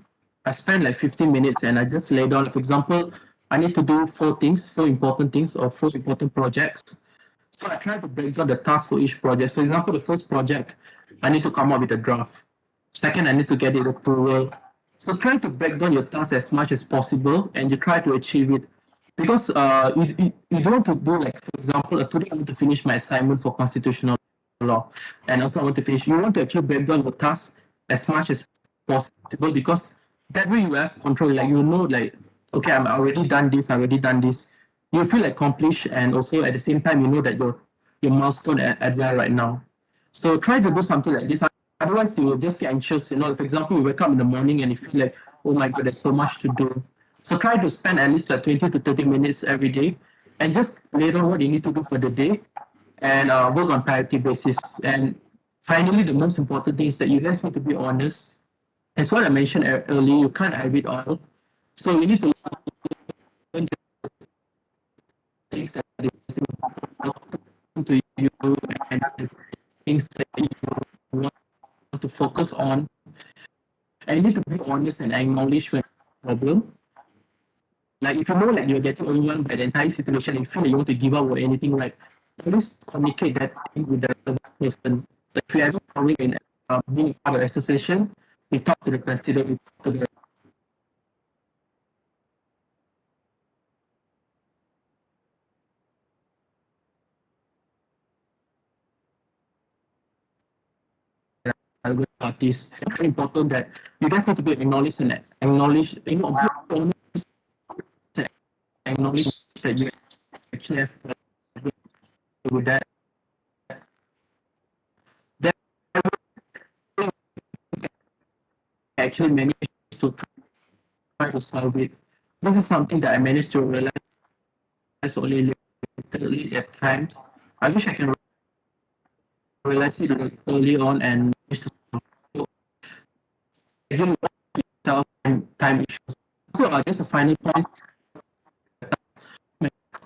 I spend like 15 minutes and I just lay down. For example, I need to do 4 important things or 4 important projects. So I try to break down the task for each project. For example, the first project, I need to come up with a draft. Second, I need to get it approval. So try to break down your task as much as possible and you try to achieve it. Because you don't want to do, like, for example, today I want to finish my assignment for constitutional law, and also I want to finish. You want to actually break down your task as much as possible, because that way you have control. Like, like, okay, I'm already done this, You feel accomplished, and also at the same time, you know that your milestone at where right now. So try to do something like this. Otherwise, you will just get anxious. For example, you wake up in the morning and you feel like, oh my God, there's so much to do. So try to spend at least like 20 to 30 minutes every day and just lay down what you need to do for the day and work on priority basis. And finally, the most important thing is that you guys need to be honest. As what I mentioned earlier, you can't have it all. So you need to learn things that is important to you and things that you want to focus on. And you need to be honest and acknowledge when problem. Like if you know like you're getting overwhelmed by the entire situation, you feel like you want to give up or anything, like always communicate that thing with the other person. Like if you have a problem in being part of the association, you talk to the president, you talk to the other parties. It's very important that you guys have to be acknowledged and acknowledge, acknowledge that you actually have with that. That actually managed to try to solve it. This is something that I managed to realize only literally at times. I wish I can realize it early on and manage to schedule time issues. So just a final point.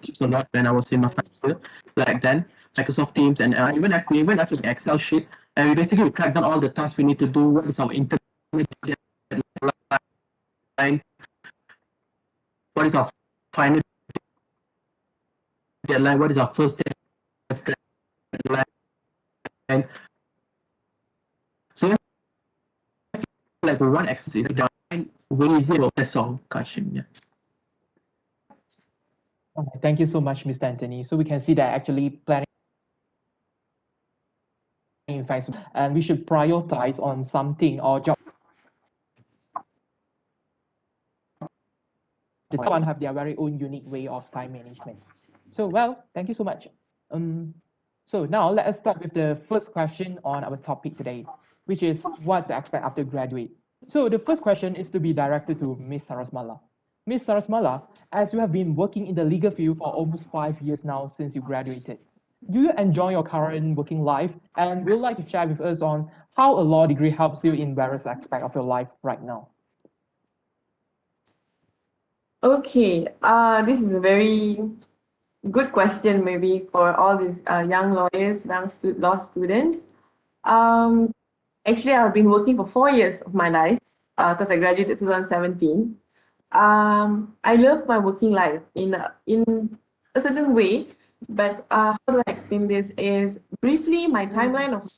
Tips a lot when I was in my first year, like then Microsoft Teams and even after the Excel sheet, and we basically track down all the tasks we need to do. What is our internet deadline? What is our final deadline? What is our first deadline? So like one exercise done very easy. That's all, Kashim. Yeah. Okay, thank you so much, Mr. Anthony. So we can see that actually planning in fact, and we should prioritize on something or job. Everyone have their very own unique way of time management. So, well, thank you so much. So now let us start with the first question on our topic today, which is what to expect after graduate. So the first question is to be directed to Ms. Sarasmala. Ms. Sarasmala, as you have been working in the legal field for almost 5 years now since you graduated, do you enjoy your current working life, and would you like to share with us on how a law degree helps you in various aspects of your life right now. Okay, this is a very good question maybe for all these young lawyers, law students. Actually, I've been working for 4 years of my life because I graduated 2017. I love my working life in a certain way, but how do I explain this is briefly my timeline of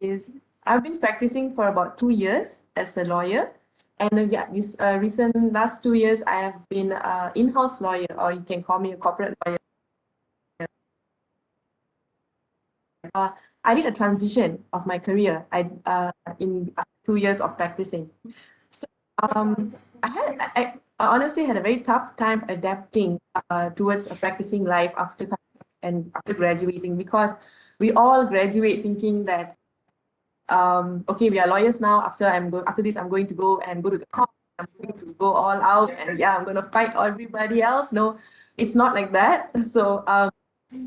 is I've been practicing for about 2 years as a lawyer. And yeah, this recent last 2 years, I have been in-house lawyer, or you can call me a corporate lawyer. I did a transition of my career in 2 years of practicing. So I honestly had a very tough time adapting towards a practicing life after graduating, because we all graduate thinking that okay, we are lawyers now. After this, I'm going to go to the court. I'm going to go all out, and yeah, I'm going to fight everybody else. No, it's not like that. So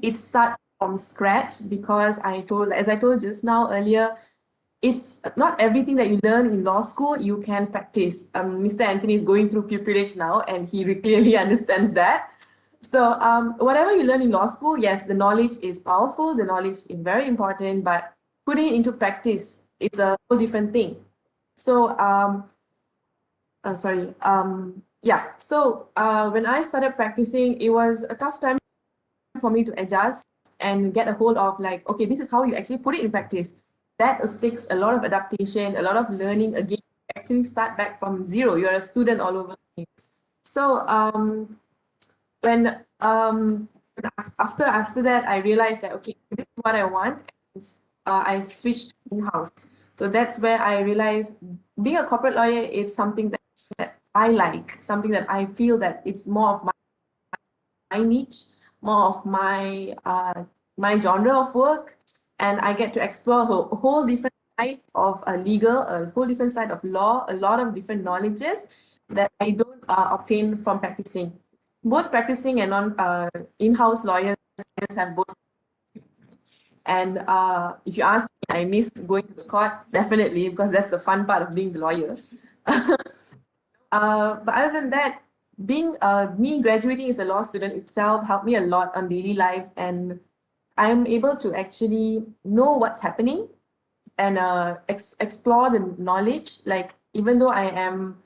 it starts from scratch, because as I told just now earlier, it's not everything that you learn in law school you can practice. Mr. Anthony is going through pupillage now, and he clearly understands that. So whatever you learn in law school, yes, the knowledge is powerful, the knowledge is very important, but putting it into practice, it's a whole different thing. So yeah. So when I started practicing, it was a tough time for me to adjust and get a hold of, like, okay, this is how you actually put it in practice. That takes a lot of adaptation, a lot of learning. Again, you actually start back from zero. You're a student all over again. So when after that, I realized that, okay, this is what I want. I switched to in-house. So that's where I realized being a corporate lawyer is something that I like, something that I feel that it's more of my niche, more of my my genre of work, and I get to explore a whole different side of legal, a whole different side of law, a lot of different knowledges that I don't obtain from practicing. Both practicing and in-house lawyers have both. And if you ask me, I miss going to the court, definitely, because that's the fun part of being the lawyer. But other than that, being me graduating as a law student itself helped me a lot on daily life, and I'm able to actually know what's happening and explore the knowledge. Like, even though I am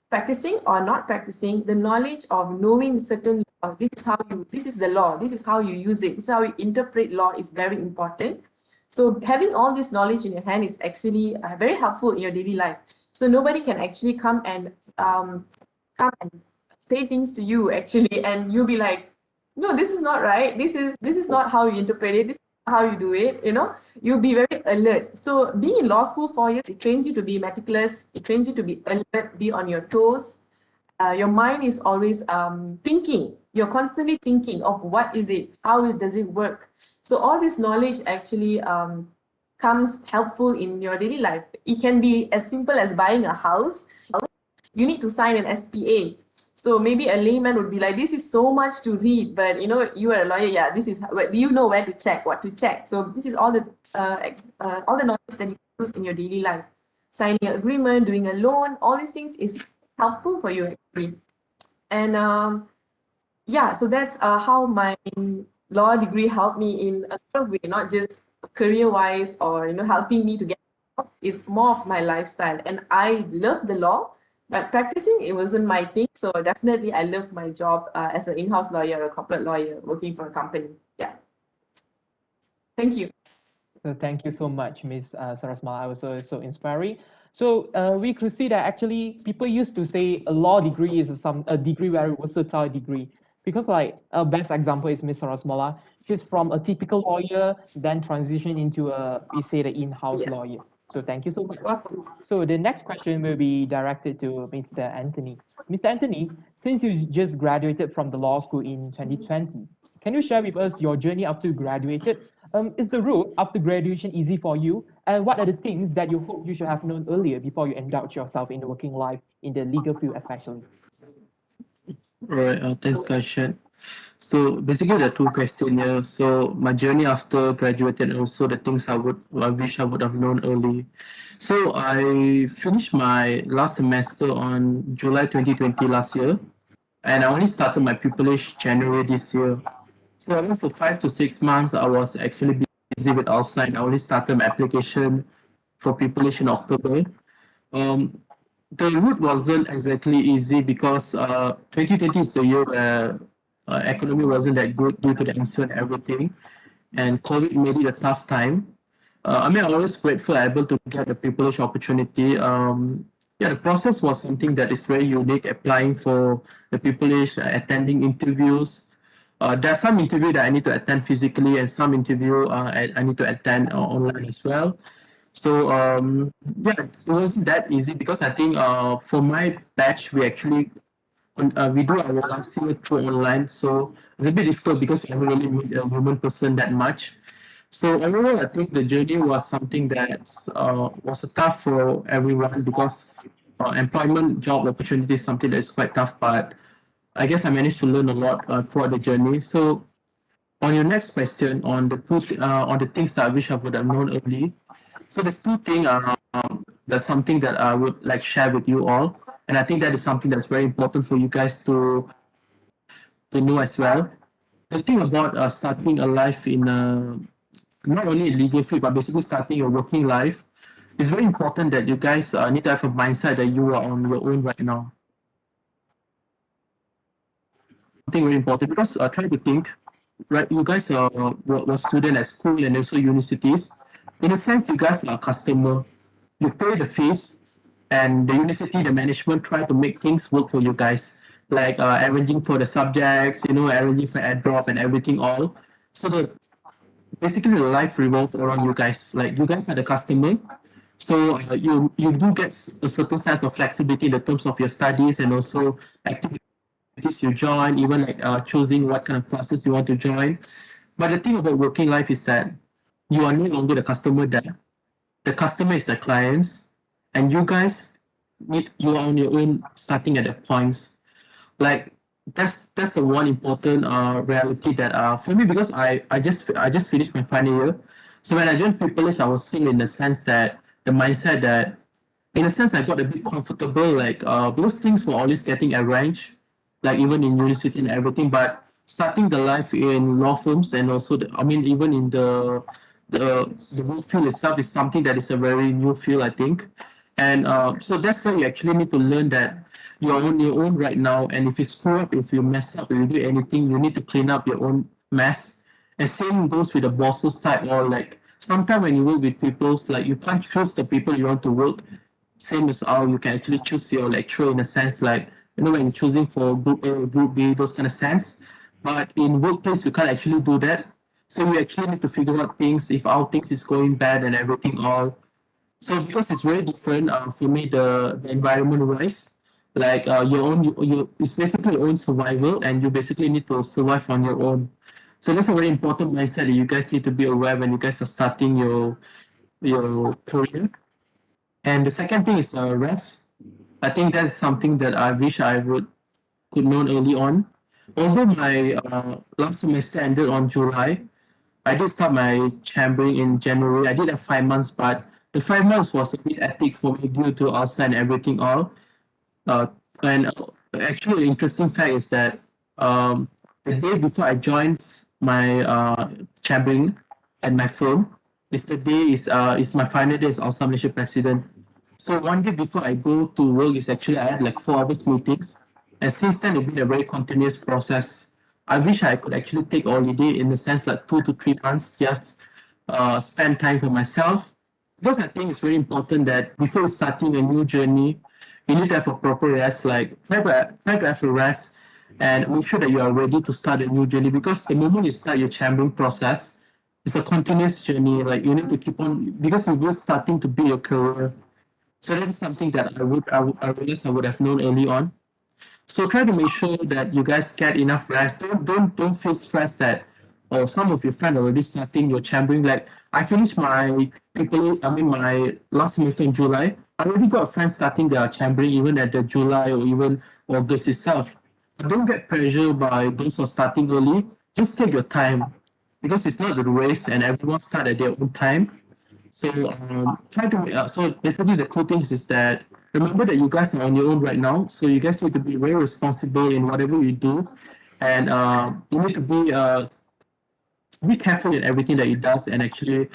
practicing or not practicing, the knowledge of knowing certain this is the law, this is how you use it, this is how you interpret law is very important. So having all this knowledge in your hand is actually very helpful in your daily life. So nobody can actually come and say things to you actually, and you'll be like, no, this is not right. This is not how you interpret it. This is how you do it. You'll be very alert. So being in law school 4 years, it trains you to be meticulous. It trains you to be alert, be on your toes. Your mind is always thinking. You're constantly thinking of what is it, how does it work. So all this knowledge actually comes helpful in your daily life. It can be as simple as buying a house. You need to sign an SPA. So maybe a layman would be like, this is so much to read, but you are a lawyer. Yeah, this is you know where to check, what to check. So this is all the knowledge that you use in your daily life. Signing an agreement, doing a loan, all these things is helpful for you actually. And yeah, so that's how my law degree helped me in a lot of ways, not just career-wise or helping me to get. It's more of my lifestyle, and I love the law. But practicing, it wasn't my thing. So definitely, I love my job as an in-house lawyer or a corporate lawyer working for a company. Yeah. Thank you. So thank you so much, Ms. Sarasmala. I was so inspiring. So we could see that actually people used to say a law degree is a degree, very versatile degree, because like a best example is Ms. Sarasmala. She's from a typical lawyer, then transition into we say the in-house lawyer. So thank you so much. Welcome. So the next question will be directed to Mr. Anthony. Mr. Anthony, since you just graduated from the law school in 2020, can you share with us your journey after you graduated? Is the road after graduation easy for you? And what are the things that you hope you should have known earlier before you indulge yourself in the working life in the legal field especially? Right, thanks, Kashan. So basically, there are two questions here. So my journey after graduated, and also the things I wish I would have known early. So I finished my last semester on July 2020 last year, and I only started my pupillage January this year. So I went for 5 to 6 months. I was actually busy with Alsa, and I only started my application for pupillage in October. Um, the route wasn't exactly easy because 2020 is the year where economy wasn't that good due to the MCO and everything, and COVID made it a tough time. I mean, I'm always grateful able to get the privileged opportunity. Yeah, the process was something that is very unique. Applying for the privilege, attending interviews. There are some interview that I need to attend physically, and some interview I need to attend online as well. So yeah, it wasn't that easy because I think for my batch we actually we do our last year through online, so it's a bit difficult because we haven't really meet a human person that much. So overall, I think the journey was something that was tough for everyone because employment job opportunity is something that is quite tough. But I guess I managed to learn a lot throughout the journey. So on your next question on the on the things that I wish I would have known early. So there's two things. That's something that I would like share with you all, and I think that is something that's very important for you guys to know as well. The thing about starting a life in a not only a legal field but basically starting your working life, it's very important that you guys need to have a mindset that you are on your own right now. Something very important because try to think, right? You guys were student at school and also universities. In a sense, you guys are a customer. You pay the fees, and the university, the management try to make things work for you guys, like arranging for the subjects, arranging for airdrop and everything all. So the basically the life revolves around you guys. Like you guys are the customer, so you do get a certain sense of flexibility in the terms of your studies and also activities you join, even like choosing what kind of classes you want to join. But the thing about working life is that you are no longer the customer there. The customer is the clients, and you guys you are on your own starting at the points. Like that's the one important reality that for me because I just finished my final year. So when I joined privilege, I was still in the sense that the mindset that in a sense I got a bit comfortable, like those things were always getting arranged, like even in university and everything. But starting the life in law firms and also I mean even in the work field itself is something that is a very new field, I think. And so that's why you actually need to learn that you're on your own right now. And if you screw up, if you mess up, if you do anything, you need to clean up your own mess. And same goes with the bosses type, or like sometimes when you work with people, like you can't choose the people you want to work. Same as how you can actually choose your lecturer in a sense, like when you're choosing for group A, group B, those kind of sense. But in workplace, you can't actually do that. So we actually need to figure out things if our things is going bad and everything all. So because it's very different for me, the environment wise, like your own, it's basically your own survival, and you basically need to survive on your own. So that's a very important mindset that you guys need to be aware when you guys are starting your career. And the second thing is rest. I think that's something that I wish I could known early on. Although my last semester ended on July, I did start my chambering in January. I did have 5 months, but the 5 months was a bit epic for me due to Alsa and everything all. And actually, the interesting fact is that the day before I joined my chambering at my firm, is the day is my final day as Alsa Malaysia president. So one day before I go to work is actually I had like 4 hours meetings, and since then it's been a very continuous process. I wish I could actually take holiday in the sense like 2 to 3 months, just spend time for myself. Because I think it's very important that before starting a new journey, you need to have a proper rest, like try to have a rest and make sure that you are ready to start a new journey. Because the moment you start your chambering process, it's a continuous journey. Like you need to keep on because you're just starting to build your career. So that is something that I realized I would have known early on. So try to make sure that you guys get enough rest. Don't feel stressed that some of your friends already starting your chambering. Like I finished my my last semester in July. I already got friends starting their chambering even at the July or even August itself. don't get pressured by those who are starting early. Just take your time because it's not the race and everyone start at their own time. So try to so basically the two things is that remember that you guys are on your own right now. So you guys need to be very responsible in whatever you do, and you need to be careful in everything that you does and actually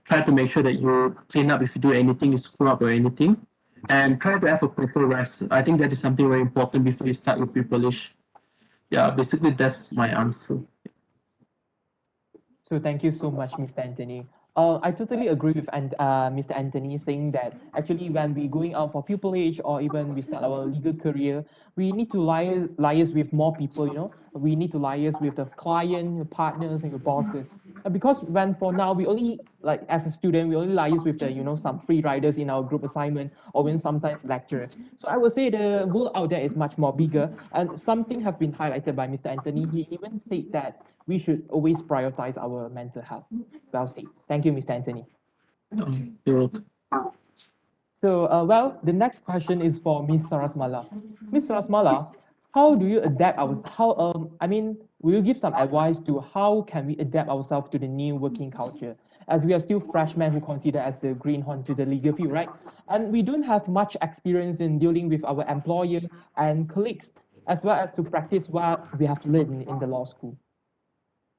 try to make sure that you clean up if you do anything, you screw up or anything, and try to have a proper rest. I think that is something very important before you start your pupillage. Yeah, basically that's my answer. So thank you so much, Mr. Anthony. I totally agree with Mr. Anthony saying that actually when we going out for pupillage or even we start our legal career, we need to liaise with more people, you know. We need to liaise with the client, your partners and your bosses. Because when for now we only like as a student, we only liaise with the, you know, some free riders in our group assignment or even sometimes lecturer. So I would say the world out there is much more bigger, and something have been highlighted by Mr. Anthony. He even said that we should always prioritize our mental health. Well said. Thank you, Mr. Anthony. You're welcome. So, well, the next question is for Miss Sarasmala. Miss Sarasmala, how do you adapt will you give some advice to how can we adapt ourselves to the new working culture? As we are still freshmen who consider as the greenhorn to the legal field, right? And we don't have much experience in dealing with our employer and colleagues, as well as to practice what we have learned in the law school.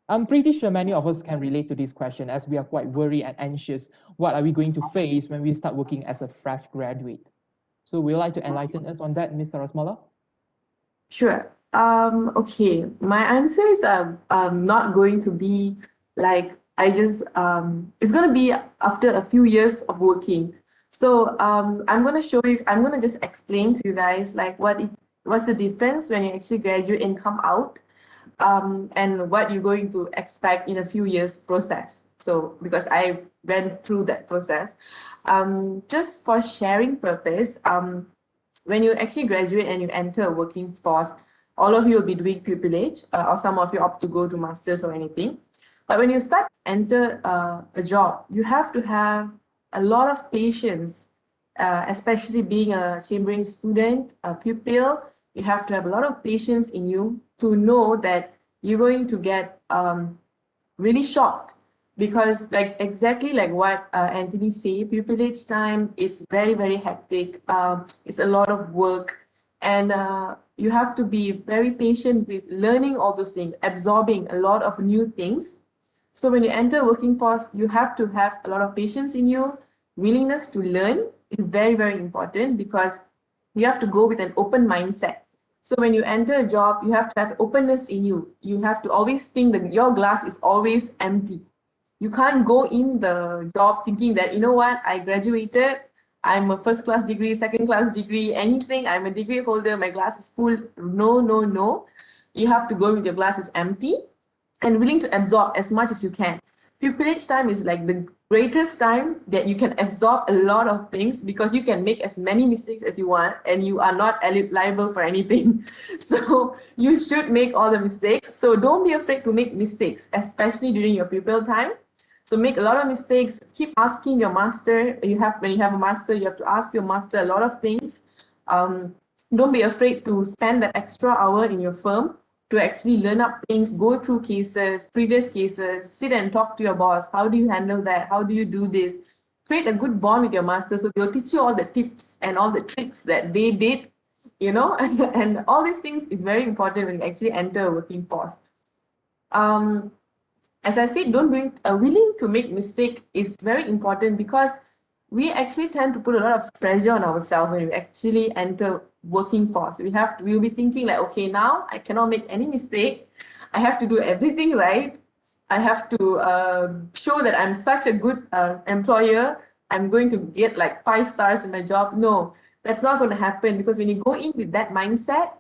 I'm pretty sure many of us can relate to this question as we are quite worried and anxious. What are we going to face when we start working as a fresh graduate? So would you like to enlighten us on that, Ms. Sarasmala? Sure. Okay. My answer is not going to be like it's gonna be after a few years of working. So I'm gonna just explain to you guys like what's the difference when you actually graduate and come out, and what you're going to expect in a few years process. So because I went through that process, just for sharing purpose, when you actually graduate and you enter a working force, all of you will be doing pupillage, or some of you opt to go to masters or anything. But when you start enter a job, you have to have a lot of patience, especially being a chambering student, a pupil. You have to have a lot of patience in you to know that you're going to get really shocked, because like exactly like what Anthony said, pupillage time is very, very hectic. It's a lot of work, and you have to be very patient with learning all those things, absorbing a lot of new things. So when you enter working force, you have to have a lot of patience in you. Willingness to learn is very, very important, because you have to go with an open mindset. So when you enter a job, you have to have openness in you. You have to always think that your glass is always empty. You can't go in the job thinking that, you know what, I graduated, I'm a first class degree, second class degree, anything, I'm a degree holder, my glass is full. No, no, no. You have to go with your glass is empty and willing to absorb as much as you can. Pupillage time is like the greatest time that you can absorb a lot of things, because you can make as many mistakes as you want and you are not liable for anything. So you should make all the mistakes. So don't be afraid to make mistakes, especially during your pupil time. So make a lot of mistakes. Keep asking your master. When you have a master, you have to ask your master a lot of things. Don't be afraid to spend that extra hour in your firm to actually learn up things, go through cases, previous cases, sit and talk to your boss. How do you handle that? How do you do this? Create a good bond with your master, so they'll teach you all the tips and all the tricks that they did, you know, and all these things is very important when you actually enter a working force. As I said, willing to make mistake is very important, because we actually tend to put a lot of pressure on ourselves when we actually enter working force. We'll be thinking like, okay, now I cannot make any mistake. I have to do everything right. I have to show that I'm such a good employer. I'm going to get like 5 stars in my job. No, that's not going to happen, because when you go in with that mindset,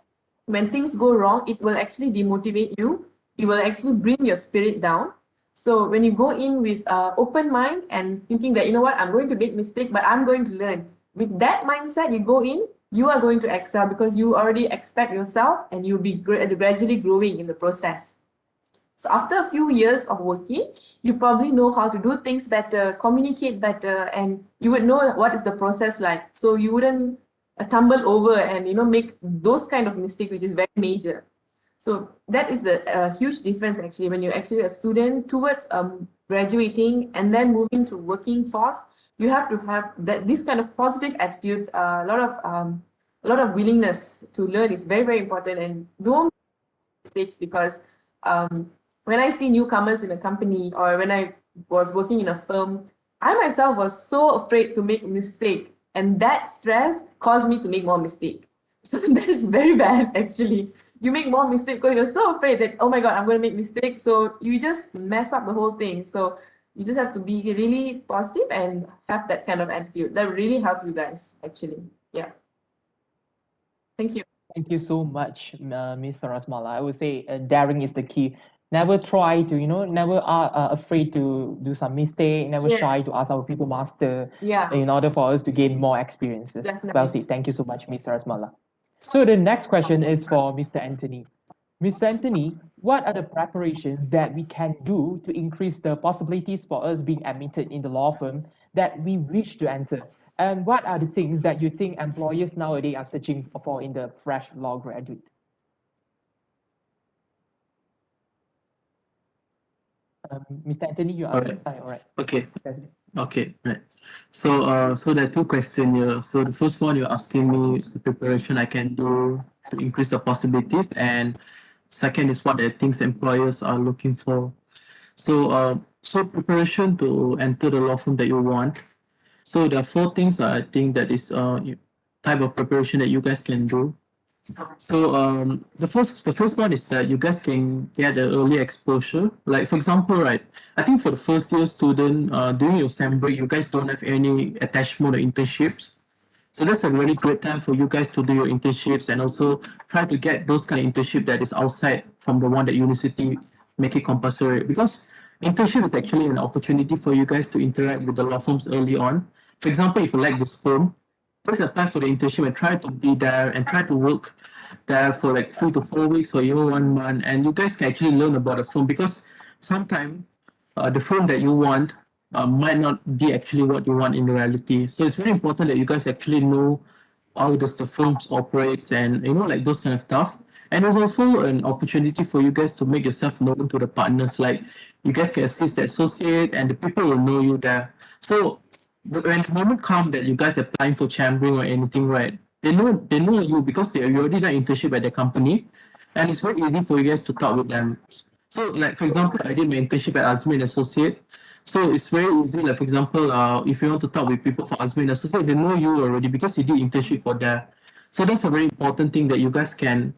when things go wrong, it will actually demotivate you. It will actually bring your spirit down. So when you go in with open mind and thinking that, you know what, I'm going to make mistake, but I'm going to learn. With that mindset, you go in, you are going to excel, because you already expect yourself and you'll be gradually growing in the process. So after a few years of working, you probably know how to do things better, communicate better, and you would know what is the process like. So you wouldn't tumble over and, you know, make those kind of mistakes, which is very major. So that is a huge difference actually when you're actually a student towards graduating and then moving to working force. You have to have this kind of positive attitudes. A lot of willingness to learn is very, very important, and don't make mistakes, because when I see newcomers in a company or when I was working in a firm, I myself was so afraid to make a mistake, and that stress caused me to make more mistake. So that's very bad actually. You make more mistakes because you're so afraid that, oh my God, I'm going to make mistakes. So you just mess up the whole thing. So you just have to be really positive and have that kind of attitude. That really help you guys actually. Yeah. Thank you. Thank you so much, Miss Sarasmala. I would say daring is the key. Never try to, never are afraid to do some mistake, never Yeah. shy to ask our people master Yeah. in order for us to gain more experiences. Well Definitely. said. Thank you so much, Miss Sarasmala. So the next question is for Mr. Anthony. Mr. Anthony, what are the preparations that we can do to increase the possibilities for us being admitted in the law firm that we wish to enter? And what are the things that you think employers nowadays are searching for in the fresh law graduate? Mr. Anthony, you are All right. Okay. That's- Okay, right. So there are two questions here. So the first one, you're asking me the preparation I can do to increase the possibilities, and second is what are the things employers are looking for. So preparation to enter the law firm that you want. So there are four things that I think that is type of preparation that you guys can do. So the first one is that you guys can get an early exposure. Like for example, right? I think for the first year student, during your SEM break, you guys don't have any attachment or internships. So that's a really great time for you guys to do your internships and also try to get those kind of internship that is outside from the one that university make it compulsory, because internship is actually an opportunity for you guys to interact with the law firms early on. For example, if you like this firm, just apply for the internship and try to be there and try to work there for like 3 to 4 weeks or even 1 month, and you guys can actually learn about the firm, because sometimes the firm that you want might not be actually what you want in reality. So it's very important that you guys actually know how does the firms operates and like those kind of stuff. And it's also an opportunity for you guys to make yourself known to the partners. Like you guys can assist the associate and the people will know you there. So when the moment comes that you guys are applying for chambering or anything, right? They know you because you already done internship at the company, and it's very easy for you guys to talk with them. So like for example, I did my internship at Azmi and Associate. So it's very easy. Like for example, if you want to talk with people for Azmi and Associate, they know you already because you did internship for there. So that's a very important thing that you guys can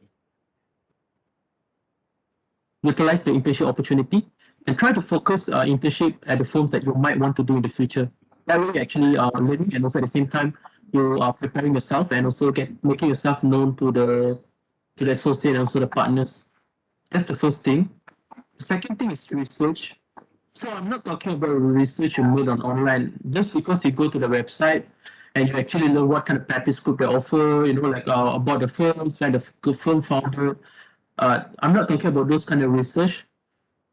utilize the internship opportunity and try to focus internship at the firms that you might want to do in the future. That way, you actually are learning, and also at the same time, you are preparing yourself and also making yourself known to the associate and also the partners. That's the first thing. The second thing is research. So I'm not talking about research you made on online. Just because you go to the website and you actually learn what kind of practice group they offer, like about the firms, like the firm founder. I'm not talking about those kind of research.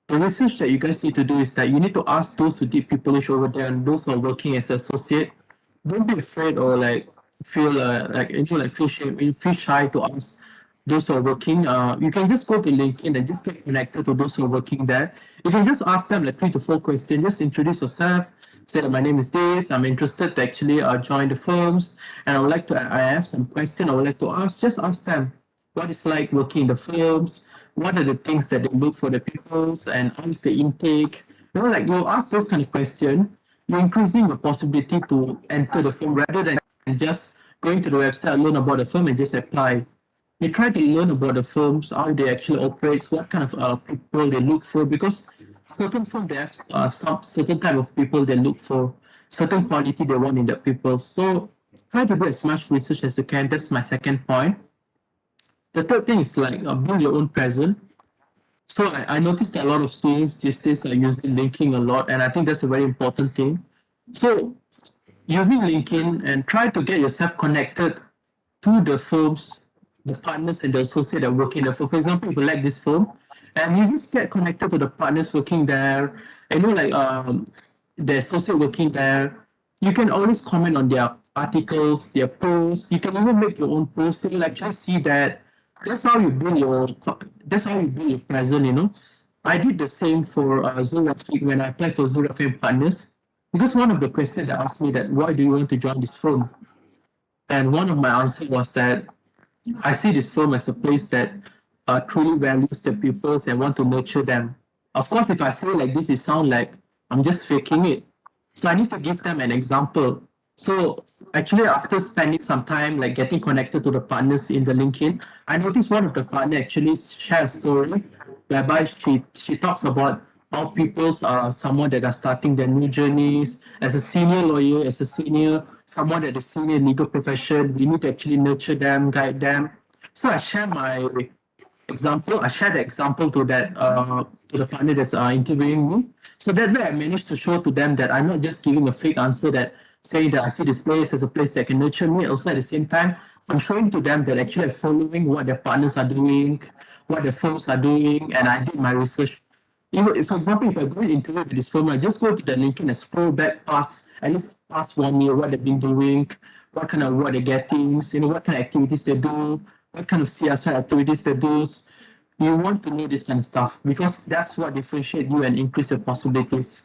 The research that you guys need to do is that you need to ask those who did pupillage over there and those who are working as associate. Don't be afraid or like feel feel shame, feel shy to ask those who are working. You can just go to LinkedIn and just get connected to those who are working there. You can just ask them like 3 to 4 questions. Just introduce yourself. Say that my name is this. I'm interested to actually join the firms, and I have some question I would like to ask. Just ask them what it's like working in the firms, what are the things that they look for the peoples, and how is the intake. Like you ask those kind of questions, you're increasing the possibility to enter the firm rather than just going to the website, learn about the firm and just apply. You try to learn about the firms, how they actually operate, what kind of people they look for, because certain firms they have some certain type of people they look for, certain quality they want in the people. So try to do as much research as you can. That's my second point. The third thing is like build your own presence. So I noticed that a lot of students these days are using LinkedIn a lot, and I think that's a very important thing. So using LinkedIn and try to get yourself connected to the firms, the partners and the associate that work in the firm. For example, if you like this firm, and you just get connected to the partners working there, and the associate working there, you can always comment on their articles, their posts. You can even make your own posts. You will actually see that that's how you build your present, you know. I did the same for Zurafik when I applied for Zurafik partners, because one of the questions they asked me that why do you want to join this firm, and one of my answer was that I see this firm as a place that truly values the people and want to nurture them. Of course, if I say like this, it sounds like I'm just faking it. So I need to give them an example. So actually, after spending some time like getting connected to the partners in the LinkedIn, I noticed one of the partner actually shared a story whereby she talks about how people's are someone that are starting their new journeys as a senior lawyer, as a senior someone that is senior in legal profession. We need to actually nurture them, guide them. So I share my example. I shared the example to the partner that's interviewing me. So that way I managed to show to them that I'm not just giving a fake answer that saying that I see this place as a place that can nurture me. Also at the same time, I'm showing to them that actually I'm following what their partners are doing, what their firms are doing, and I did my research. Even if, for example, if I go and interview with this firm, I just go to the LinkedIn and scroll back past at least past 1 year, what they've been doing, what kind of what they're getting, you know, what kind of activities they do, what kind of CSR activities they do. You want to know this kind of stuff because that's what differentiates you and increase your possibilities.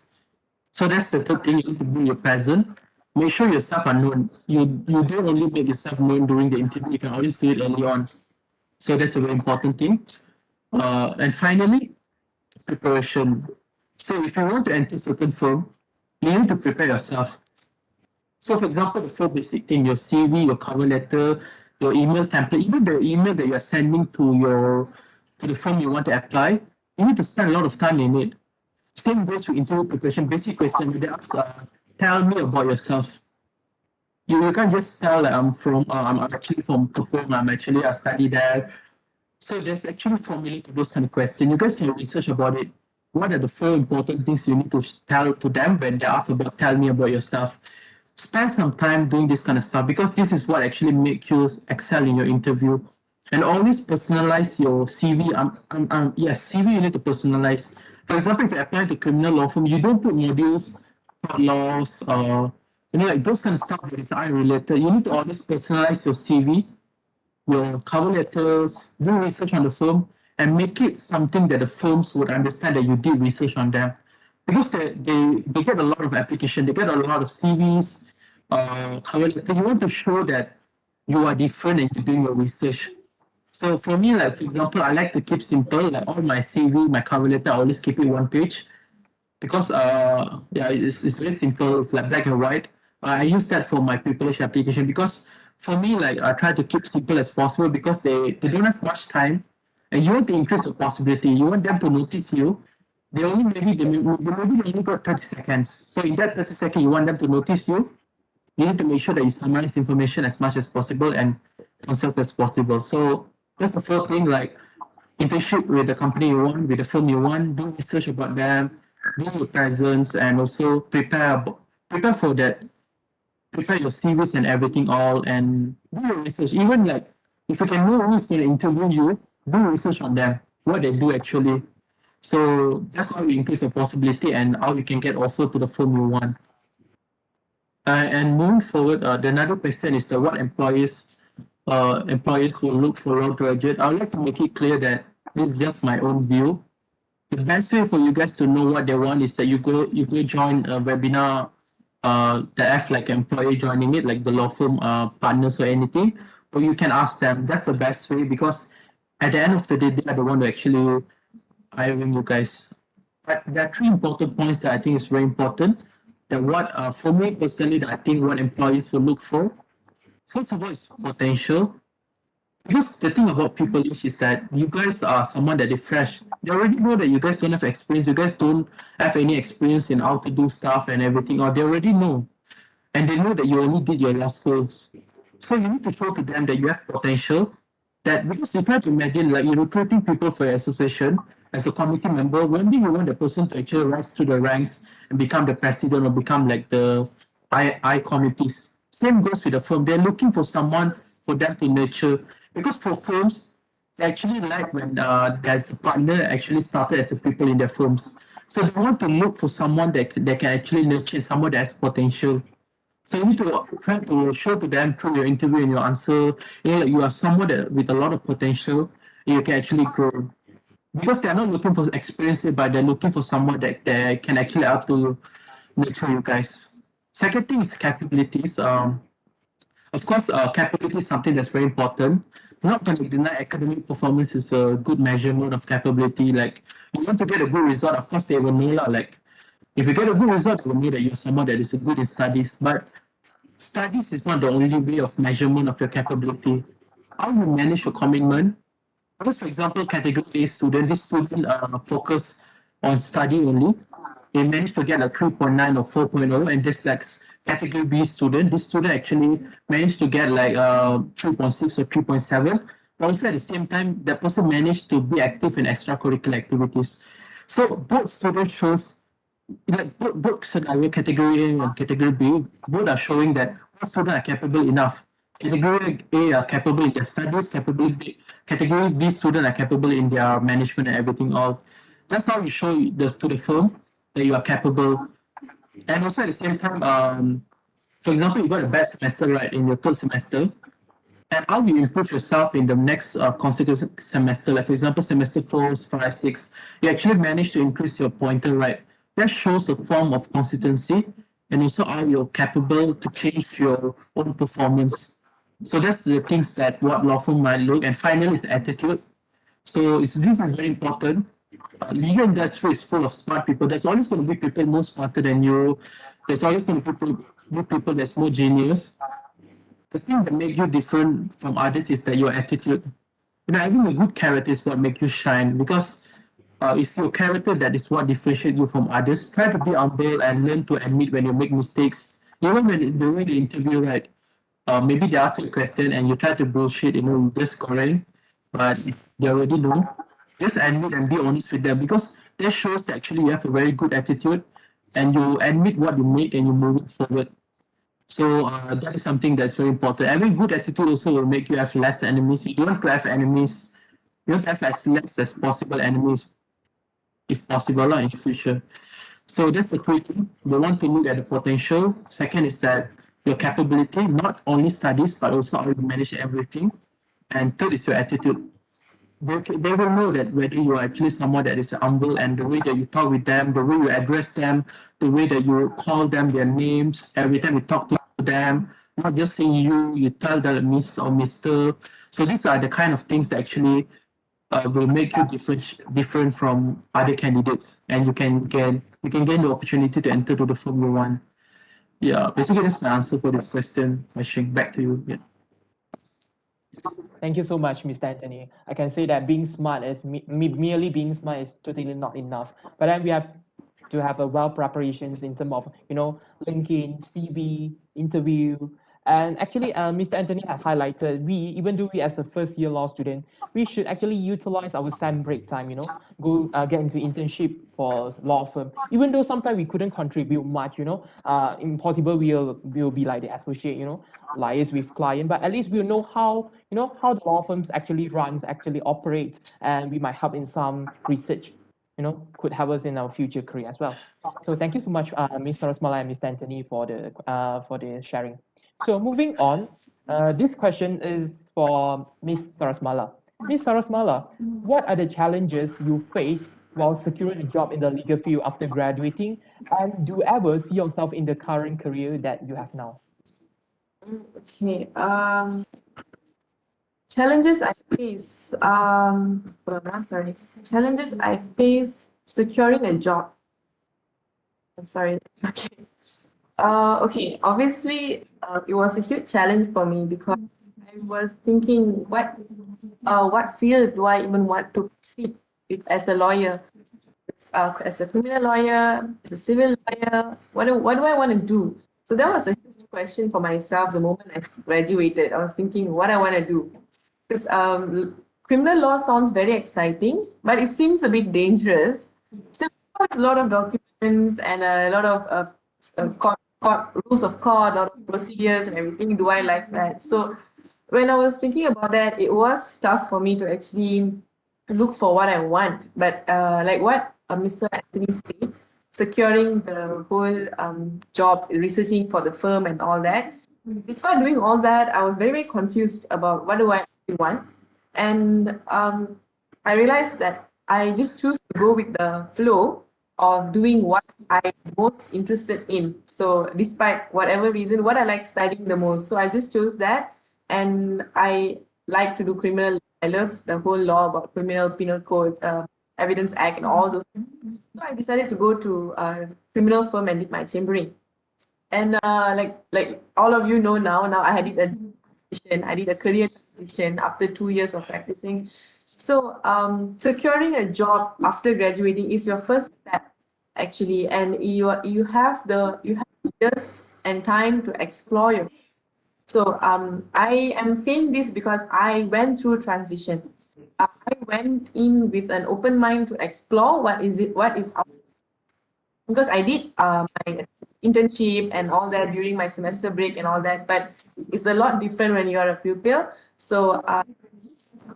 So that's the third thing, you need to be your present. Make sure yourself are known. You don't only make yourself known during the interview, you can always do it early on. So that's a very important thing. And finally, preparation. So if you want to enter certain firm, you need to prepare yourself. So for example, the four basic thing, your CV, your cover letter, your email template, even the email that you're sending to the firm you want to apply, you need to spend a lot of time in it. Same goes to interview preparation, basic question. They ask, tell me about yourself. You can't just tell I'm actually from Kupang, I'm actually a study there. So there's actually formula to those kind of questions. You guys can research about it. What are the four important things you need to tell to them when they ask about tell me about yourself? Spend some time doing this kind of stuff because this is what actually makes you excel in your interview. And always personalize your CV. Yes, CV you need to personalize. For example, if you apply to criminal law firm, you don't put modules, laws, you know, like those kind of stuff that is unrelated. You need to always personalize your CV, your cover letters, do research on the firm, and make it something that the firms would understand that you did research on them. Because they get a lot of application, they get a lot of CVs, cover letter. You want to show that you are different and you're doing your research. So for me, like for example, I like to keep simple, like all my CV, my cover letter, I always keep it one page because yeah, it's very simple. It's like black and white. I use that for my preparation application because for me, like I try to keep simple as possible because they don't have much time, and you want to increase the possibility. You want them to notice you. They only got 30 seconds. So in that 30 seconds, you want them to notice you. You need to make sure that you summarize information as much as possible and concise as possible. So that's the first thing, like internship with the company you want, with the firm you want, do research about them, do your presence, and also prepare for that, prepare your CVs and everything all, and do your research. Even like if you can know who's going to interview you, do research on them, what they do actually. So that's how you increase your possibility and how you can get offer to the firm you want. And moving forward, the another question is what employers will look for raw graduate. I would like to make it clear that this is just my own view. The best way for you guys to know what they want is that you go join a webinar that have like an employee joining it, like the law firm partners or anything, or you can ask them. That's the best way because at the end of the day, they are the one who actually hiring you guys. But there are three important points that I think is very important. That what for me personally, that I think what employees will look for. First of all, is potential. Because the thing about people is that you guys are someone that is fresh. They already know that you guys don't have experience. You guys don't have any experience in how to do stuff and everything, or they already know. And they know that you only did your law schools. So you need to show to them that you have potential. That because you try to imagine like you're recruiting people for your association as a committee member, one day you want the person to actually rise through the ranks and become the president or become like the I committees. Same goes with the firm. They're looking for someone for them to nurture. Because for firms, they actually like when there's a partner actually started as a people in their firms. So they want to look for someone that can actually nurture someone that has potential. So you need to try to show to them through your interview and your answer, like you are someone that with a lot of potential, you can actually grow. Because they're not looking for experience, but they're looking for someone that they can actually help to nurture you guys. Second thing is capabilities. Of course, capability is something that's very important. Not going to deny academic performance is a good measurement of capability. Like, you want to get a good result, of course, they will know lah. Like, if you get a good result, they will know that you're someone that is good in studies. But studies is not the only way of measurement of your capability. How you manage your commitment. Because, for example, category A student, this student focus on study only. They managed to get a 3.9 or 4.0, and this like category B student. This student actually managed to get like 3.6 or 3.7. But also at the same time, that person managed to be active in extracurricular activities. So both students shows like both scenario, category A and category B, both are showing that all students are capable enough. Category A are capable in their studies, category B students are capable in their management and everything all. That's how you show to the firm that you are capable. And also at the same time, for example, you got a bad semester, right, in your third semester, and how you improve yourself in the next consecutive semester, like for example, semester 4, 5, 6, you actually manage to increase your pointer, right? That shows a form of consistency and also how you're capable to change your own performance. So that's the things that what law firm might look. And finally is attitude. So this is very important. Legal industry is full of smart people. There's always going to be people more smarter than you. There's always going to be people that's more genius. The thing that makes you different from others is that your attitude. Having a good character is what makes you shine because it's your character that is what differentiates you from others. Try to be humble and learn to admit when you make mistakes. Even when during the interview, right? Maybe they ask you a question and you try to bullshit, you just correct, but they already know. Just admit and be honest with them because that shows that actually you have a very good attitude and you admit what you make and you move it forward. So that is something that's very important. Having good attitude also will make you have less enemies. You don't want to have enemies. You want to have as less as possible enemies, if possible, in the future. So that's the three things. We want to look at the potential. Second is that your capability, not only studies, but also how you manage everything. And third is your attitude. They will know that whether you are actually someone that is humble and the way that you talk with them, the way you address them, the way that you call them their names every time you talk to them, not just saying you tell them Miss or Mr. So these are the kind of things that actually will make you different from other candidates, and you can gain the opportunity to enter to the firm you want. Yeah, basically that's my answer for this question. Ashing, back to you. Yeah. Thank you so much, Mr. Anthony. I can say that being smart is merely being smart is totally not enough. But then we have to have a well preparations in terms of LinkedIn, CV, interview, and actually, Mr. Anthony has highlighted even though we as a first year law student, we should actually utilize our SAM break time. Go get into internship for law firm. Even though sometimes we couldn't contribute much, impossible we'll be like the associate, liaise with client, but at least we'll know how how the law firms actually runs, actually operates, and we might help in some research, could help us in our future career as well. So thank you so much, Ms. Sarasmala and Mr. Anthony for the sharing. So moving on, this question is for Ms. Sarasmala. Ms. Sarasmala, what are the challenges you face while securing a job in the legal field after graduating, and do you ever see yourself in the current career that you have now? Okay. Challenges I face. Sorry. Challenges I face securing a job. I'm sorry. Okay. Okay. Obviously, it was a huge challenge for me because I was thinking, what field do I even want to proceed with as a lawyer? As a criminal lawyer, as a civil lawyer, what do I want to do? So that was a huge question for myself the moment I graduated. I was thinking what I want to do. Because criminal law sounds very exciting, but it seems a bit dangerous. So there's a lot of documents and a lot of rules of court, a lot of procedures and everything. Do I like that? So when I was thinking about that, it was tough for me to actually look for what I want. But like what Mr. Anthony said, securing the whole job, researching for the firm and all that. Despite doing all that, I was very, very confused about what do I actually want. And I realized that I just choose to go with the flow of doing what I'm most interested in. So despite whatever reason, what I like studying the most. So I just chose that. And I like to do criminal. I love the whole law about criminal penal code, evidence act and all those. So I decided to go to a criminal firm and did my chambering. And like all of you know now I did a transition, I did a career transition after 2 years of practicing. So securing a job after graduating is your first step actually, and you have years and time to explore your. So I am saying this because I went through transition. I went in with an open mind to explore what is out, because I did my internship and all that during my semester break and all that, but it's a lot different when you're a pupil. So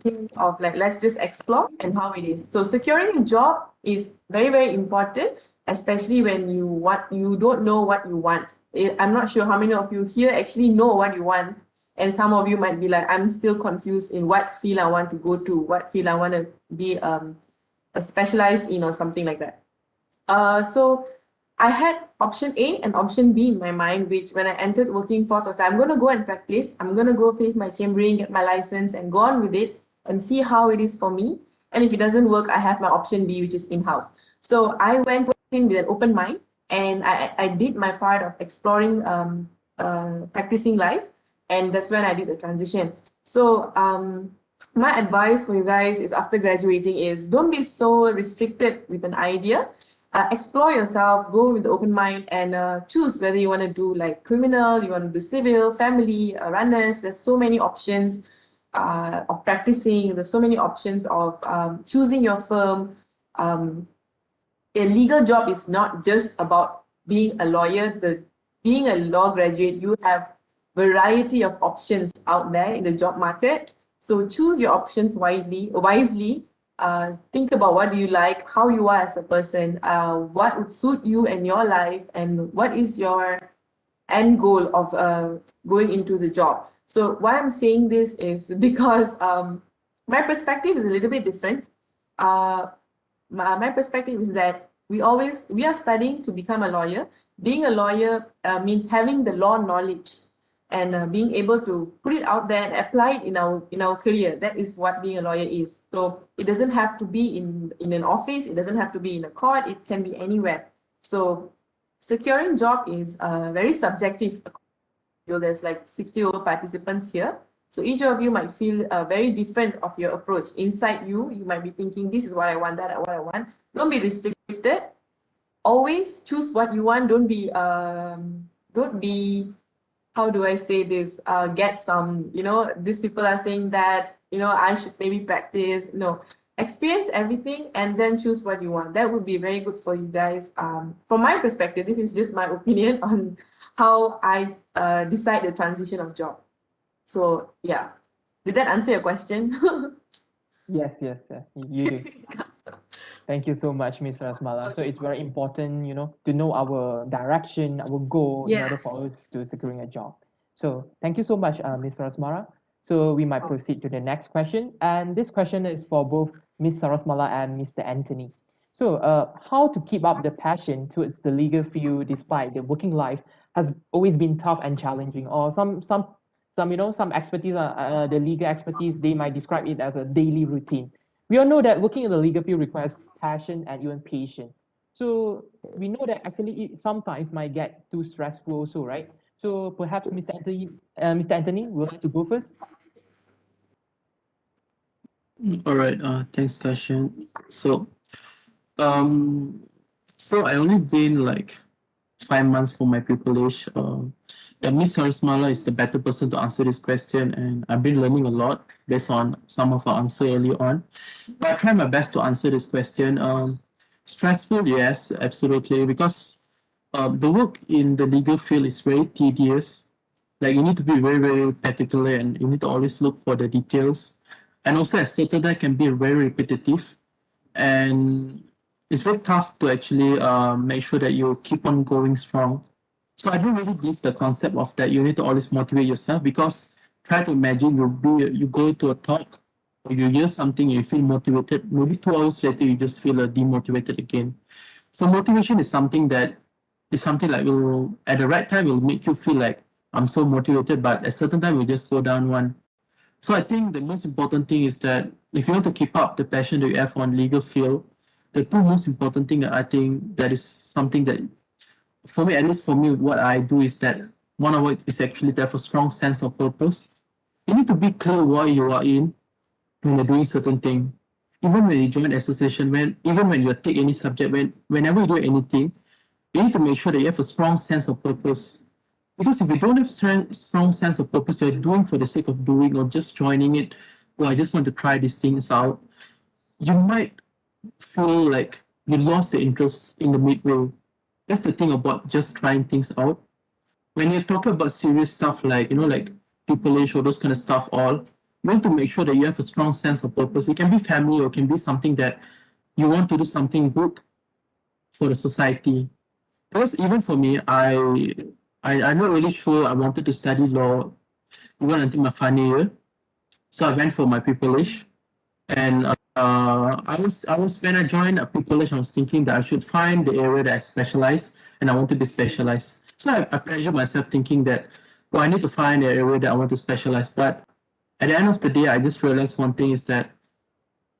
think of like, let's just explore and how it is. So securing a job is very, very important, especially when you don't know what you want. I'm not sure how many of you here actually know what you want. And some of you might be like, I'm still confused in what field I want to go to, what field I want to be specialized in or something like that. So I had option A and option B in my mind, which when I entered working force, I was like, I'm going to go and practice. I'm going to go finish my chambering, get my license and go on with it and see how it is for me. And if it doesn't work, I have my option B, which is in-house. So I went in with an open mind and I did my part of exploring practicing life. And that's when I did the transition. So my advice for you guys is after graduating is don't be so restricted with an idea. Explore yourself, go with the open mind and choose whether you want to do like criminal, you want to do civil, family, runners. There's so many options of practicing. There's so many options of choosing your firm. A legal job is not just about being a lawyer. Being a law graduate, you have variety of options out there in the job market. So choose your options wisely. Think about what do you like, how you are as a person, what would suit you and your life, and what is your end goal of going into the job. So why I'm saying this is because my perspective is a little bit different. My perspective is that we are studying to become a lawyer. Being a lawyer means having the law knowledge and being able to put it out there and apply it in our career. That is what being a lawyer is. So it doesn't have to be in an office. It doesn't have to be in a court. It can be anywhere. So securing job is very subjective. There's like 60 over participants here. So each of you might feel very different of your approach. Inside you might be thinking, this is what I want, that is what I want. Don't be restricted. Always choose what you want. Don't be, how do I say this? Get some, these people are saying that, I should maybe practice. No, experience everything and then choose what you want. That would be very good for you guys. From my perspective, this is just my opinion on how I decide the transition of job. So yeah, did that answer your question? Yes, you do. Thank you so much, Ms. Sarasmala. So it's very important, to know our direction, our goal in order for us to securing a job. So thank you so much, Ms. Sarasmala. So we might proceed to the next question. And this question is for both Ms. Sarasmala and Mr. Anthony. So how to keep up the passion towards the legal field despite the working life has always been tough and challenging, or some expertise, the legal expertise, they might describe it as a daily routine. We all know that working in the legal field requires passion and even patience. So we know that actually it sometimes might get too stressful also, right? So perhaps Mr. Anthony would like to go first. All right. Thanks, Kashan. So I only been like 5 months for my pupillage. Miss Sarasmala is the better person to answer this question, and I've been learning a lot based on some of her answer early on. But I try my best to answer this question. Stressful, yes, absolutely, because the work in the legal field is very tedious. Like you need to be very, very particular, and you need to always look for the details. And also, as stated, that can be very repetitive, and it's very tough to actually make sure that you keep on going strong. So I don't really believe the concept of that you need to always motivate yourself, because try to imagine you go to a talk or you hear something and you feel motivated. Maybe 2 hours later you just feel demotivated again. So motivation is something like will at the right time will make you feel like I'm so motivated, but at a certain time will just go down one. So I think the most important thing is that if you want to keep up the passion that you have on legal field, the two most important thing that I think that is something that for me, at least for me, what I do is that one of it is actually to have a strong sense of purpose. You need to be clear why you are in when you're doing certain thing. Even when you join association, even when you take any subject, whenever you do anything, you need to make sure that you have a strong sense of purpose. Because if you don't have strong sense of purpose, you're doing for the sake of doing or just joining it, or I just want to try these things out, you might feel like you lost the interest in the midway. That's the thing about just trying things out. When you talk about serious stuff like, like pupillage or those kind of stuff, you want to make sure that you have a strong sense of purpose. It can be family or it can be something that you want to do something good for the society. Because even for me, I'm not really sure I wanted to study law even until my final year. So I went for my pupillage. And I was when I joined a pupillage, I was thinking that I should find the area that I specialize, and I want to be specialized. So I pressure myself thinking that, I need to find the area that I want to specialize. But at the end of the day, I just realized one thing is that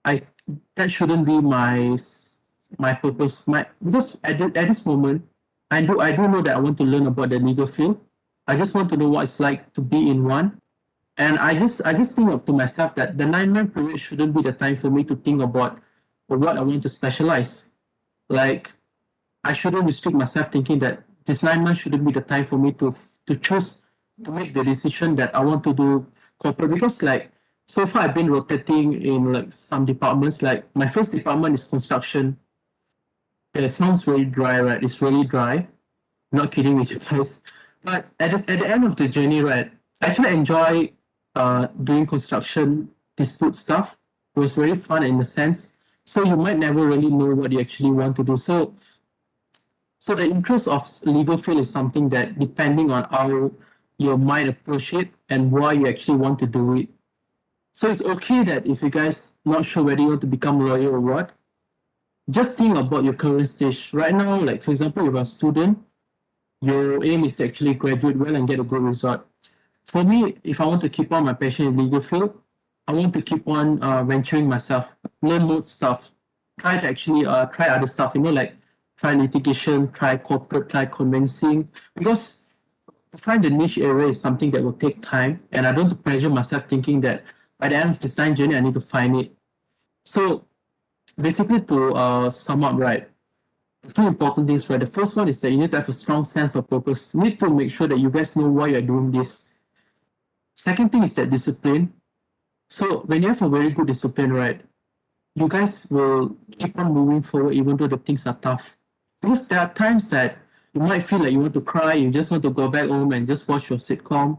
that shouldn't be my purpose. Because at this moment, I do know that I want to learn about the legal field. I just want to know what it's like to be in one. And I just think up to myself that the 9-month period shouldn't be the time for me to think about what I want to specialize. Like, I shouldn't restrict myself thinking that this 9 months shouldn't be the time for me to choose to make the decision that I want to do corporate. Because like so far I've been rotating in like some departments. Like my first department is construction. Yeah, it sounds very dry, right? It's really dry. Not kidding with you guys. But at the end of the journey, right, I actually enjoy doing construction dispute stuff. It was very fun in a sense. So you might never really know what you actually want to do. So the interest of legal field is something that depending on how your mind approach it and why you actually want to do it. So it's okay that if you guys not sure whether you want to become a lawyer or what, just think about your current stage. Right now, like for example, if you're a student, your aim is to actually graduate well and get a good result. For me, if I want to keep on my passion in legal field, I want to keep on venturing myself, learn more stuff, try to actually try other stuff, like try litigation, try corporate, try convincing, because to find the niche area is something that will take time, and I don't want to pressure myself thinking that by the end of this time journey, I need to find it. So basically to sum up, right, two important things, right? The first one is that you need to have a strong sense of purpose. You need to make sure that you guys know why you're doing this. Second thing is that discipline. So when you have a very good discipline, right, you guys will keep on moving forward even though the things are tough. Because there are times that you might feel like you want to cry, you just want to go back home and just watch your sitcom.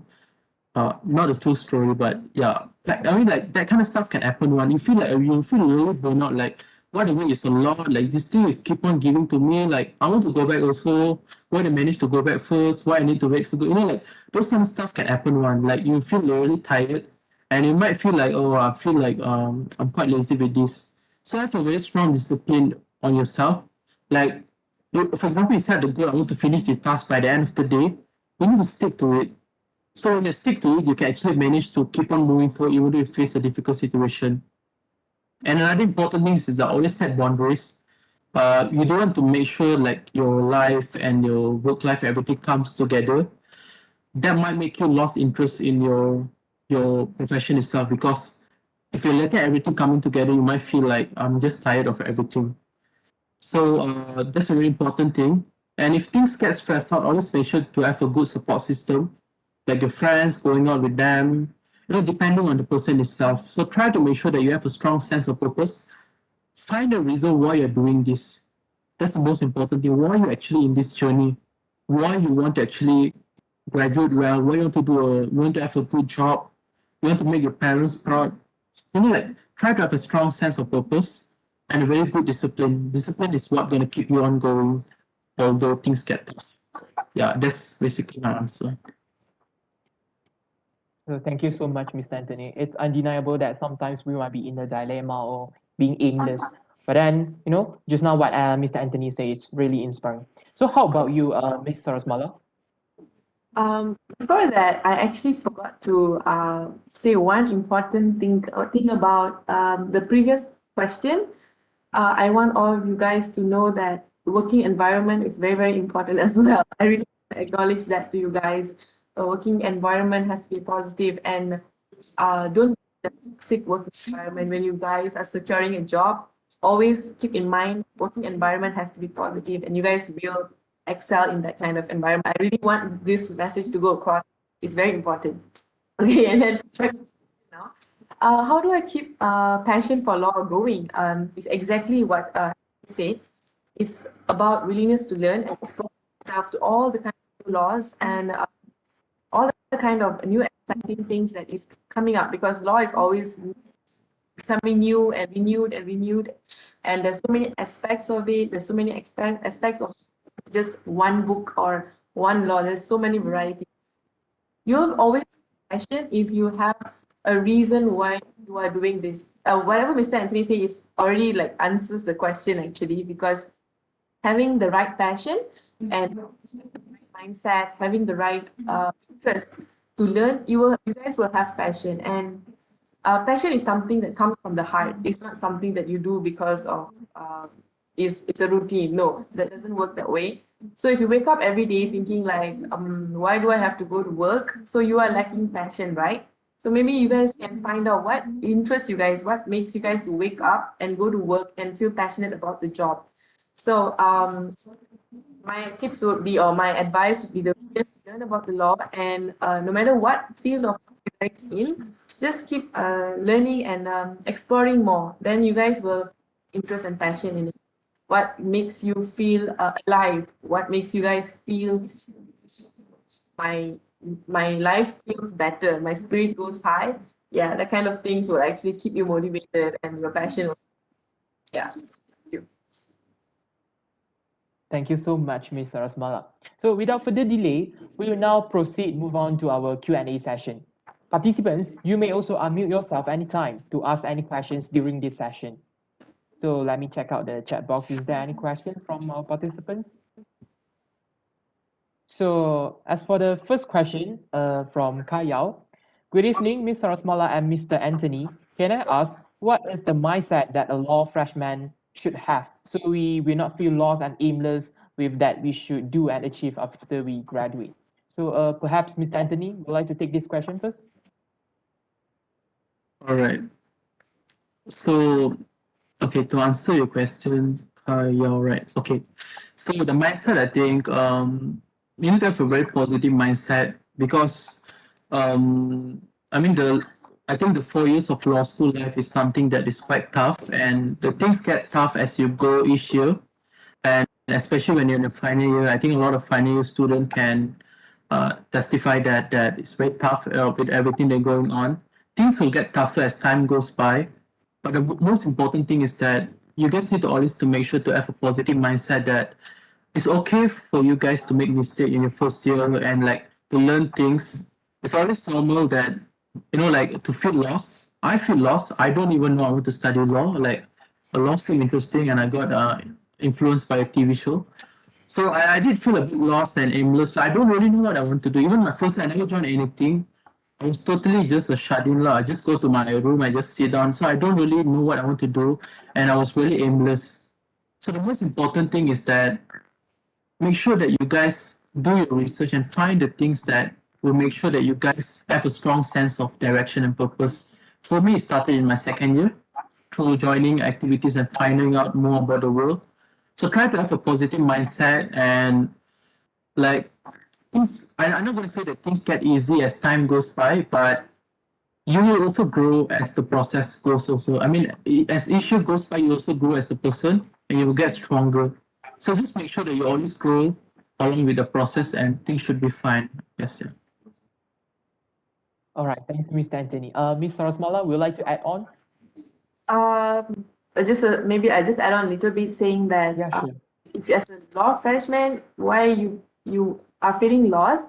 Not a true story, but yeah. Like that kind of stuff can happen when you feel really burnout, like what the way is a lot, like this thing is keep on giving to me, like I want to go back also, why I managed to go back first, why I need to wait for like those kind of stuff can happen one. Like you feel really tired and you might feel like, I feel like I'm quite lazy with this. So have a very strong discipline on yourself. Like for example, you set the goal, I want to finish this task by the end of the day, you need to stick to it. So when you stick to it, you can actually manage to keep on moving forward even though you face a difficult situation. And another important thing is that always set boundaries. You don't want to make sure like your life and your work life, everything comes together. That might make you lost interest in your profession itself, because if you're letting everything coming together, you might feel like I'm just tired of everything. So that's a very important thing. And if things get stressed out, always make sure to have a good support system, like your friends, going out with them, depending on the person itself. So try to make sure that you have a strong sense of purpose. Find a reason why you're doing this. That's the most important thing. Why you're actually in this journey. Why you want to actually graduate well. Why you want to you want to have a good job. You want to make your parents proud. Like try to have a strong sense of purpose. and a very good discipline. Discipline is what going to keep you on going, although things get tough. Yeah, that's basically my answer. So thank you so much, Mr. Anthony. It's undeniable that sometimes we might be in a dilemma or being aimless. But then, just now what Mr. Anthony said, it's really inspiring. So how about you, Ms. Sarasmala? Before that, I actually forgot to say one important thing about the previous question. I want all of you guys to know that the working environment is very, very important as well. I really acknowledge that to you guys. A working environment has to be positive, and don't be a toxic working environment when you guys are securing a job. Always keep in mind, working environment has to be positive, and you guys will excel in that kind of environment. I really want this message to go across. It's very important. Okay, and then now, how do I keep passion for law going? It's exactly what you said. It's about willingness to learn and explore stuff to all the kind of laws and all the kind of new exciting things that is coming up, because law is always becoming new and renewed, and there's so many aspects of it. There's so many aspects of just one book or one law. There's so many varieties. You'll always have passion if you have a reason why you are doing this. Whatever Mr. Anthony says is already like answers the question actually, because having the right passion and mindset, having the right interest to learn, you guys will have passion. And passion is something that comes from the heart. It's not something that you do because of it's a routine. No, that doesn't work that way. So if you wake up every day thinking like, why do I have to go to work? So you are lacking passion, right? So maybe you guys can find out what interests you guys, what makes you guys to wake up and go to work and feel passionate about the job. So my tips would be, or my advice would be, the just learn about the law, and no matter what field of you guys in, just keep learning and exploring more. Then you guys will interest and passion in it. What makes you feel alive? What makes you guys feel my life feels better, my spirit goes high? Yeah, that kind of things will actually keep you motivated, and your passion will, yeah. Thank you so much, Ms. Sarasmala. So without further delay, we will now move on to our Q&A session. Participants, you may also unmute yourself anytime to ask any questions during this session. So let me check out the chat box. Is there any question from our participants? So as for the first question from Kayao, good evening, Ms. Sarasmala and Mr. Anthony. Can I ask, what is the mindset that a law freshman should have so we will not feel lost and aimless with that we should do and achieve after we graduate? So perhaps Mr. Anthony would like to take this question first? All right. So, okay, to answer your question, you're right. Okay. So the mindset, I think, you need to have a very positive mindset because, I mean, I think the 4 years of law school life is something that is quite tough, and the things get tough as you go each year, and especially when you're in the final year. I think a lot of final year students can testify that it's very tough with everything that's going on. Things will get tougher as time goes by, but the most important thing is that you guys need to always to make sure to have a positive mindset that it's okay for you guys to make mistakes in your first year and like to learn things. It's always normal that, like to feel lost. I feel lost. I don't even know I want to study law. Like the law seemed interesting and I got influenced by a TV show. So I did feel a bit lost and aimless. So I don't really know what I want to do. Even my first year, I never joined anything. I was totally just a shut-in law. I just go to my room, I just sit down. So I don't really know what I want to do. And I was really aimless. So the most important thing is that make sure that you guys do your research and find the things that will make sure that you guys have a strong sense of direction and purpose. For me, it started in my second year through joining activities and finding out more about the world. So try to have a positive mindset and like things. I'm not going to say that things get easy as time goes by, but you will also grow as the process goes also. I mean, as each year goes by, you also grow as a person and you will get stronger. So just make sure that you always grow along with the process and things should be fine. Yes, yeah. All right, thank you, Mr. Anthony. Ms. Sarasmala, would you like to add on? maybe I just add on a little bit saying that Yeah, sure. if as a law freshman, why you are feeling lost,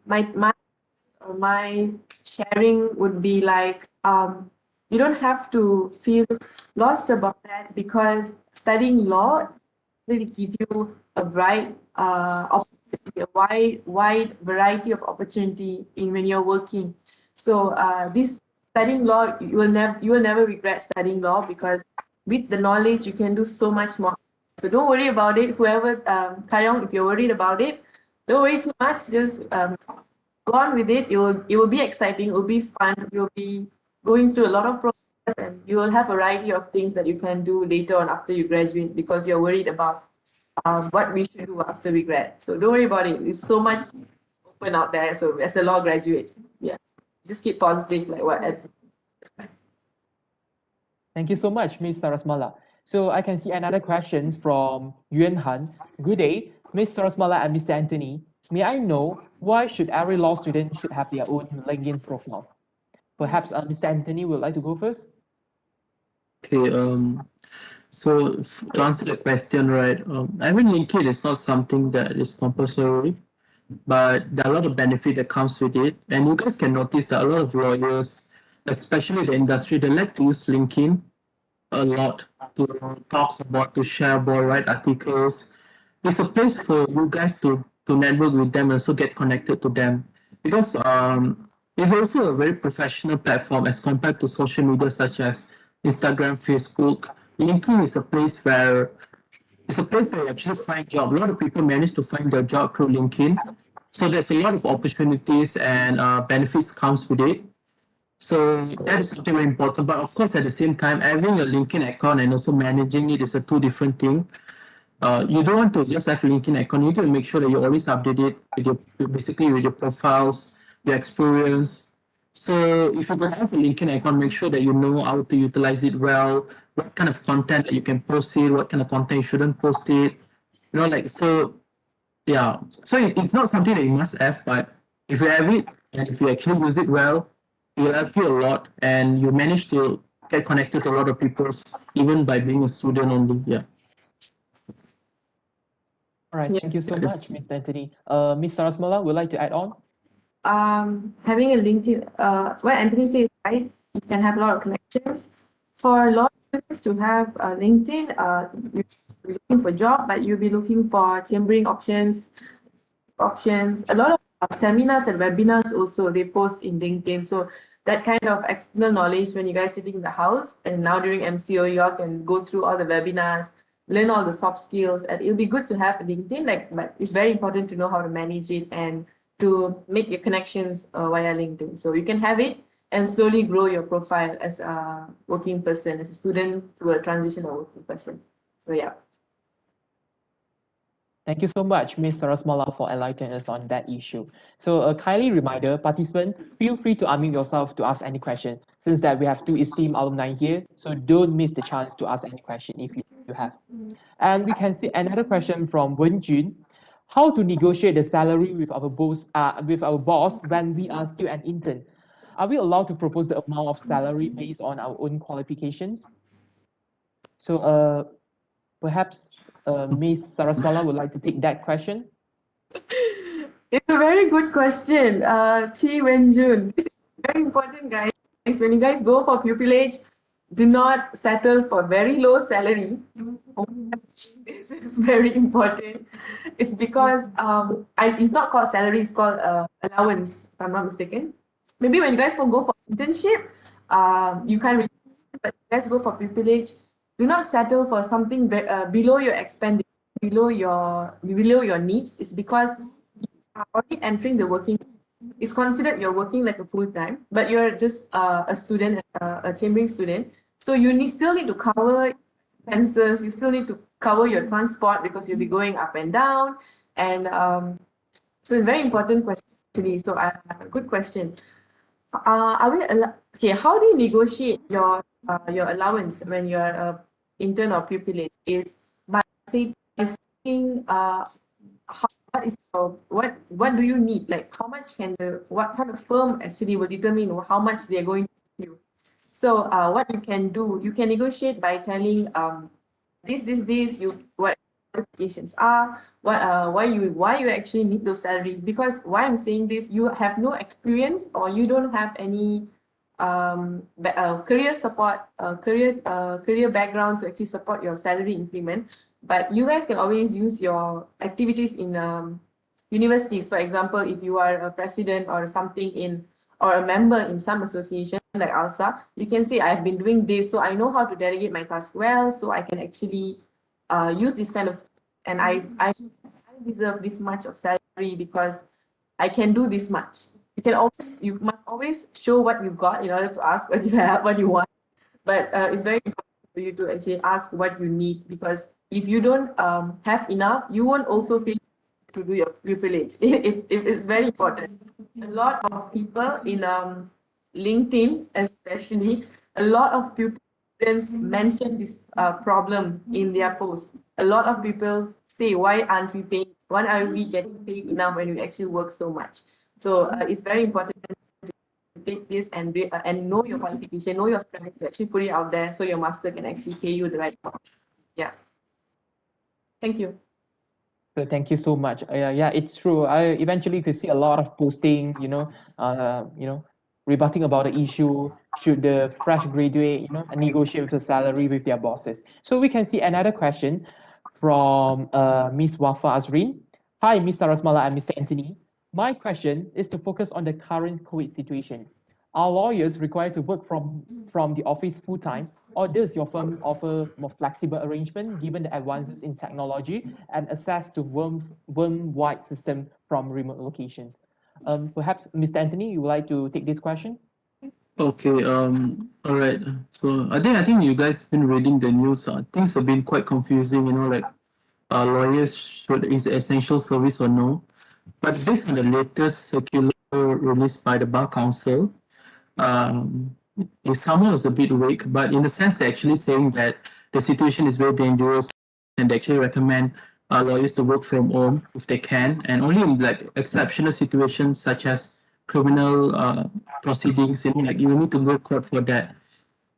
my sharing would be like you don't have to feel lost about that, because studying law really give you a bright opportunity, a wide variety of opportunity in when you're working. So this studying law, you will never regret studying law, because with the knowledge you can do so much more. So don't worry about it. Whoever Kayong, if you're worried about it, don't worry too much. Just go on with it. It will be exciting. It will be fun. You'll be going through a lot of process, and you will have a variety of things that you can do later on after you graduate, because you're worried about what we should do after we grad. So don't worry about it. It's so much open out there. So as a law graduate, yeah, just keep positive, like what Ed. Thank you so much, Ms. Sarasmala. So I can see another questions from Yuan Han. Good day, Ms. Sarasmala and Mr. Anthony. May I know why should every law student should have their own LinkedIn profile? Perhaps Mr. Anthony would like to go first. Okay, so to answer the question, right, having LinkedIn is not something that is compulsory, but there are a lot of benefit that comes with it. And you guys can notice that a lot of lawyers, especially the industry, they like to use LinkedIn a lot to talk about, to share about, write articles. It's a place for you guys to network with them and also get connected to them, because it's also a very professional platform as compared to social media such as Instagram, Facebook. LinkedIn is a place where you actually find job. A lot of people manage to find their job through LinkedIn. So there's a lot of opportunities and benefits comes with it. So that is something very important. But of course, at the same time, having a LinkedIn account and also managing it is a two different thing. You don't want to just have a LinkedIn account. You need to make sure that you always update it with your profiles, your experience. So if you're going to have a LinkedIn account, make sure that you know how to utilize it well, what kind of content that you can post it, what kind of content you shouldn't post it. Yeah. So it's not something that you must have, but if you have it and if you actually use it well, it will help you a lot, and you manage to get connected to a lot of people, even by being a student only. Yeah. All right, thank you so much, Mr. Anthony. Ms. Sarasmala would like to add on? Having a LinkedIn, what Anthony said, right? You can have a lot of connections. For law students to have LinkedIn, you'll be looking for job, but you'll be looking for chambering options. A lot of seminars and webinars also they post in LinkedIn. So that kind of external knowledge when you guys sitting in the house, and now during MCO, you all can go through all the webinars, learn all the soft skills, and it'll be good to have a LinkedIn. But it's very important to know how to manage it and to make your connections via LinkedIn. So you can have it and slowly grow your profile as a working person, as a student to a transitional working person. So yeah. Thank you so much, Ms. Sarasmala, for enlightening us on that issue. So a kindly reminder, participant, feel free to unmute yourself to ask any question, since that we have two esteemed alumni here, so don't miss the chance to ask any question if you have. And we can see another question from Wen Jun. How to negotiate the salary with our boss when we are still an intern? Are we allowed to propose the amount of salary based on our own qualifications? So perhaps Ms. Sarasmala would like to take that question. It's a very good question, Chi Wenjun. This is very important, guys. When you guys go for pupillage, do not settle for very low salary. This is very important. It's because it's not called salary; it's called allowance, if I'm not mistaken. Maybe when you guys will go for internship, you can't. But you guys go for pupillage. Do not settle for something below your expenditure, below your needs. It's because are already entering the working. It's considered you're working like a full time, but you're just a student, a chambering student. So you still need to cover expenses. You still need to cover your transport because you'll be going up and down. And so it's a very important question actually. So good question. Okay? How do you negotiate your allowance when you're a intern or pupillage? Is by saying what do you need? Like how much what kind of firm actually will determine how much they're going to give you. So what you can do, you can negotiate by telling what qualifications are, why you actually need those salaries. Because why I'm saying this, you have no experience or you don't have any career support, career background to actually support your salary increment. But you guys can always use your activities in universities. For example, if you are a president or something in or a member in some association like ALSA, you can say I've been doing this, so I know how to delegate my task well, so I can actually use this kind of, and I deserve this much of salary because I can do this much. You must always show what you got in order to ask what you have, what you want. But it's very important for you to actually ask what you need, because if you don't have enough, you won't also feel to do your privilege. It's very important. A lot of people in LinkedIn, especially, a lot of students mention this problem in their posts. A lot of people say, why aren't we paying? Why are we getting paid enough when we actually work so much? So it's very important to take this and know your qualification, know your strength, to actually put it out there so your master can actually pay you the right amount. Yeah. Thank you. So thank you so much. Yeah, it's true. I eventually could see a lot of posting, rebutting about the issue. Should the fresh graduate, negotiate with the salary with their bosses? So we can see another question from Miss Wafa Azrin. Hi, Miss Sarasmala and Mr. Anthony. My question is to focus on the current COVID situation. Are lawyers required to work from the office full time, or does your firm offer more flexible arrangement given the advances in technology and access to worm-wide system from remote locations? Perhaps Mr. Anthony, you would like to take this question? Okay, all right. So I think you guys been reading the news. Things have been quite confusing, like lawyers is essential service or no. But based on the latest circular released by the Bar Council, um, it somehow was a bit weak, but in the sense they're actually saying that the situation is very dangerous and they actually recommend lawyers to work from home if they can, and only in like exceptional situations such as criminal proceedings, like you need to go court for that.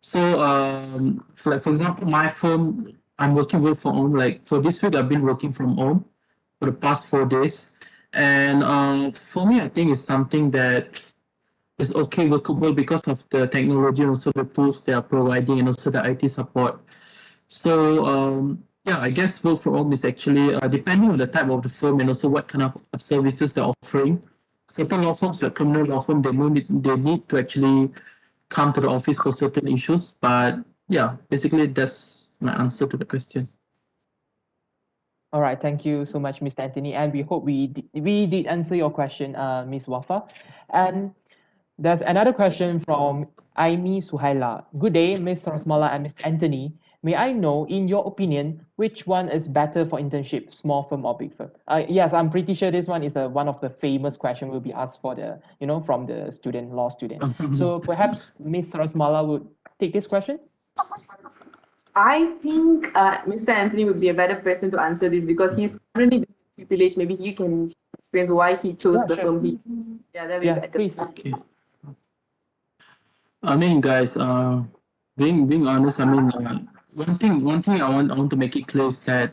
So, for example, my firm, I'm working work from home. Like for this week, I've been working from home for the past 4 days, and for me, I think it's something that is okay workable because of the technology and also the tools they are providing and also the IT support. So yeah, I guess work from home is actually depending on the type of the firm and also what kind of services they're offering. Certain law firms, like criminal law firm, they need to actually come to the office for certain issues. But yeah, basically that's my answer to the question. All right, thank you so much, Mr. Anthony, and we hope we did answer your question, Ms. Wafa. And there's another question from Aimi Suhaila. Good day, Ms. Sarasmala and Mr. Anthony. May I know, in your opinion, which one is better for internship, small firm or big firm? Yes, I'm pretty sure this one is one of the famous questions will be asked for the, from the law student. So perhaps Ms. Sarasmala would take this question. I think Mr. Anthony would be a better person to answer this because he's currently the pupillage. Maybe he can experience why he chose the firm. Yeah, that'd be better. Please. Okay. I mean, guys, being honest, I mean, one thing I want to make it clear is that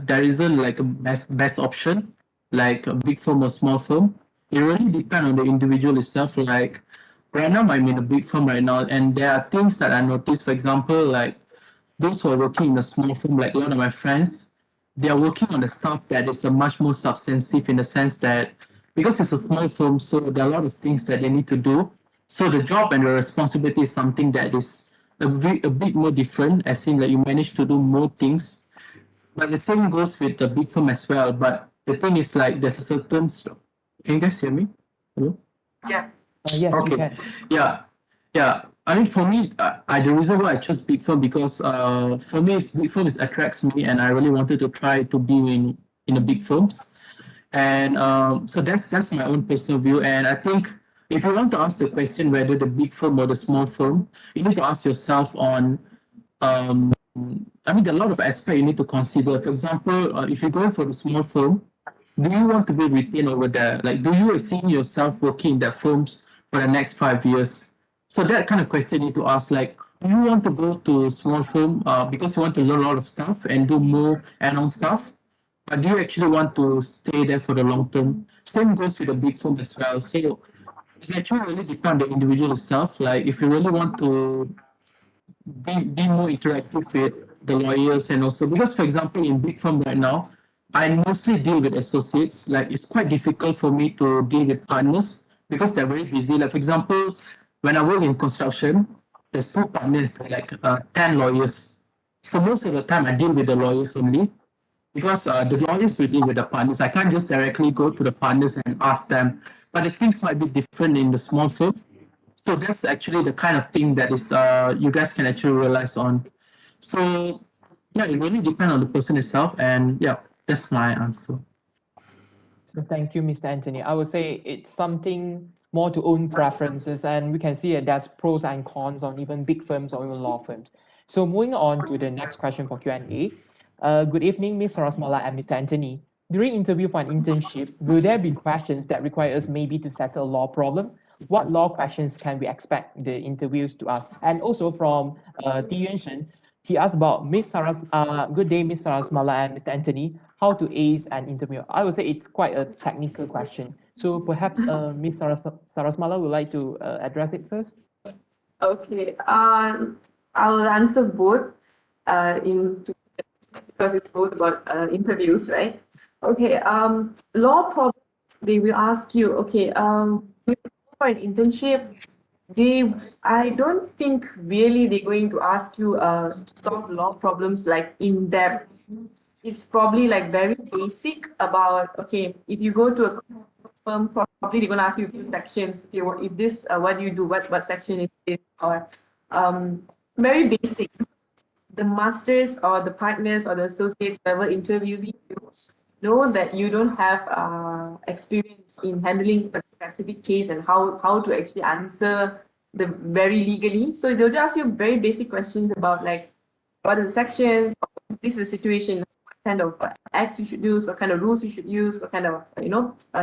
there isn't like a best option, like a big firm or small firm. It really depends on the individual itself. Like right now, I'm in a big firm right now, and there are things that I noticed. For example, like those who are working in a small firm, like a lot of my friends, they are working on the stuff that is a much more substantive in the sense that because it's a small firm, so there are a lot of things that they need to do. So the job and the responsibility is something that is a bit more different, as in that you manage to do more things. But the same goes with the big firm as well. But the thing is like there's a certain. Can you guys hear me? Hello? Yeah. Yes, we Okay. can. Yeah. I mean, for me, the reason why I chose big firm because for me, big firm attracts me, and I really wanted to try to be in the big firms, and so that's my own personal view. And I think if you want to ask the question whether the big firm or the small firm, you need to ask yourself on. I mean, there are a lot of aspects you need to consider. For example, if you're going for the small firm, do you want to be retained over there? Like, do you see yourself working in that firms for the next 5 years? So that kind of question you need to ask, like, do you want to go to small firm because you want to learn a lot of stuff and do more add-on stuff? But do you actually want to stay there for the long term? Same goes with the big firm as well. So it's actually really depend on the individual itself. Like if you really want to be more interactive with the lawyers and also because for example in big firm right now, I mostly deal with associates. Like it's quite difficult for me to deal with partners because they're very busy. Like for example, when I work in construction, there's two partners, like 10 lawyers. So most of the time I deal with the lawyers only because the lawyers will deal with the partners. I can't just directly go to the partners and ask them. But the things might be different in the small firm. So that's actually the kind of thing that is you guys can actually realize on. So yeah, it really depends on the person itself, and yeah, that's my answer. So thank you, Mr. Anthony. I would say it's something more to own preferences, and we can see that there's pros and cons on even big firms or even law firms. So moving on to the next question for Q&A. Good evening, Ms. Sarasmala and Mr. Anthony. During interview for an internship, will there be questions that require us maybe to settle a law problem? What law questions can we expect the interviews to ask? And also from T. Yuan Shen, he asked about good day, Ms. Sarasmala and Mr. Anthony, how to ace an interview. I would say it's quite a technical question. So perhaps Ms. Sarasmala would like to address it first. Okay, I will answer both because it's both about interviews, right? Okay, law problems, they will ask you, okay, for an internship, I don't think really they're going to ask you to solve law problems like in depth. It's probably like very basic about, okay, if you go to a firm, probably they're going to ask you a few sections. Okay, if this, what do you do? What section is this? Or very basic. The masters or the partners or the associates, whoever interview you, know that you don't have experience in handling a specific case and how to actually answer the very legally. So they'll just ask you very basic questions about like what are the sections, this is a situation, what kind of acts you should use, what kind of rules you should use, what kind of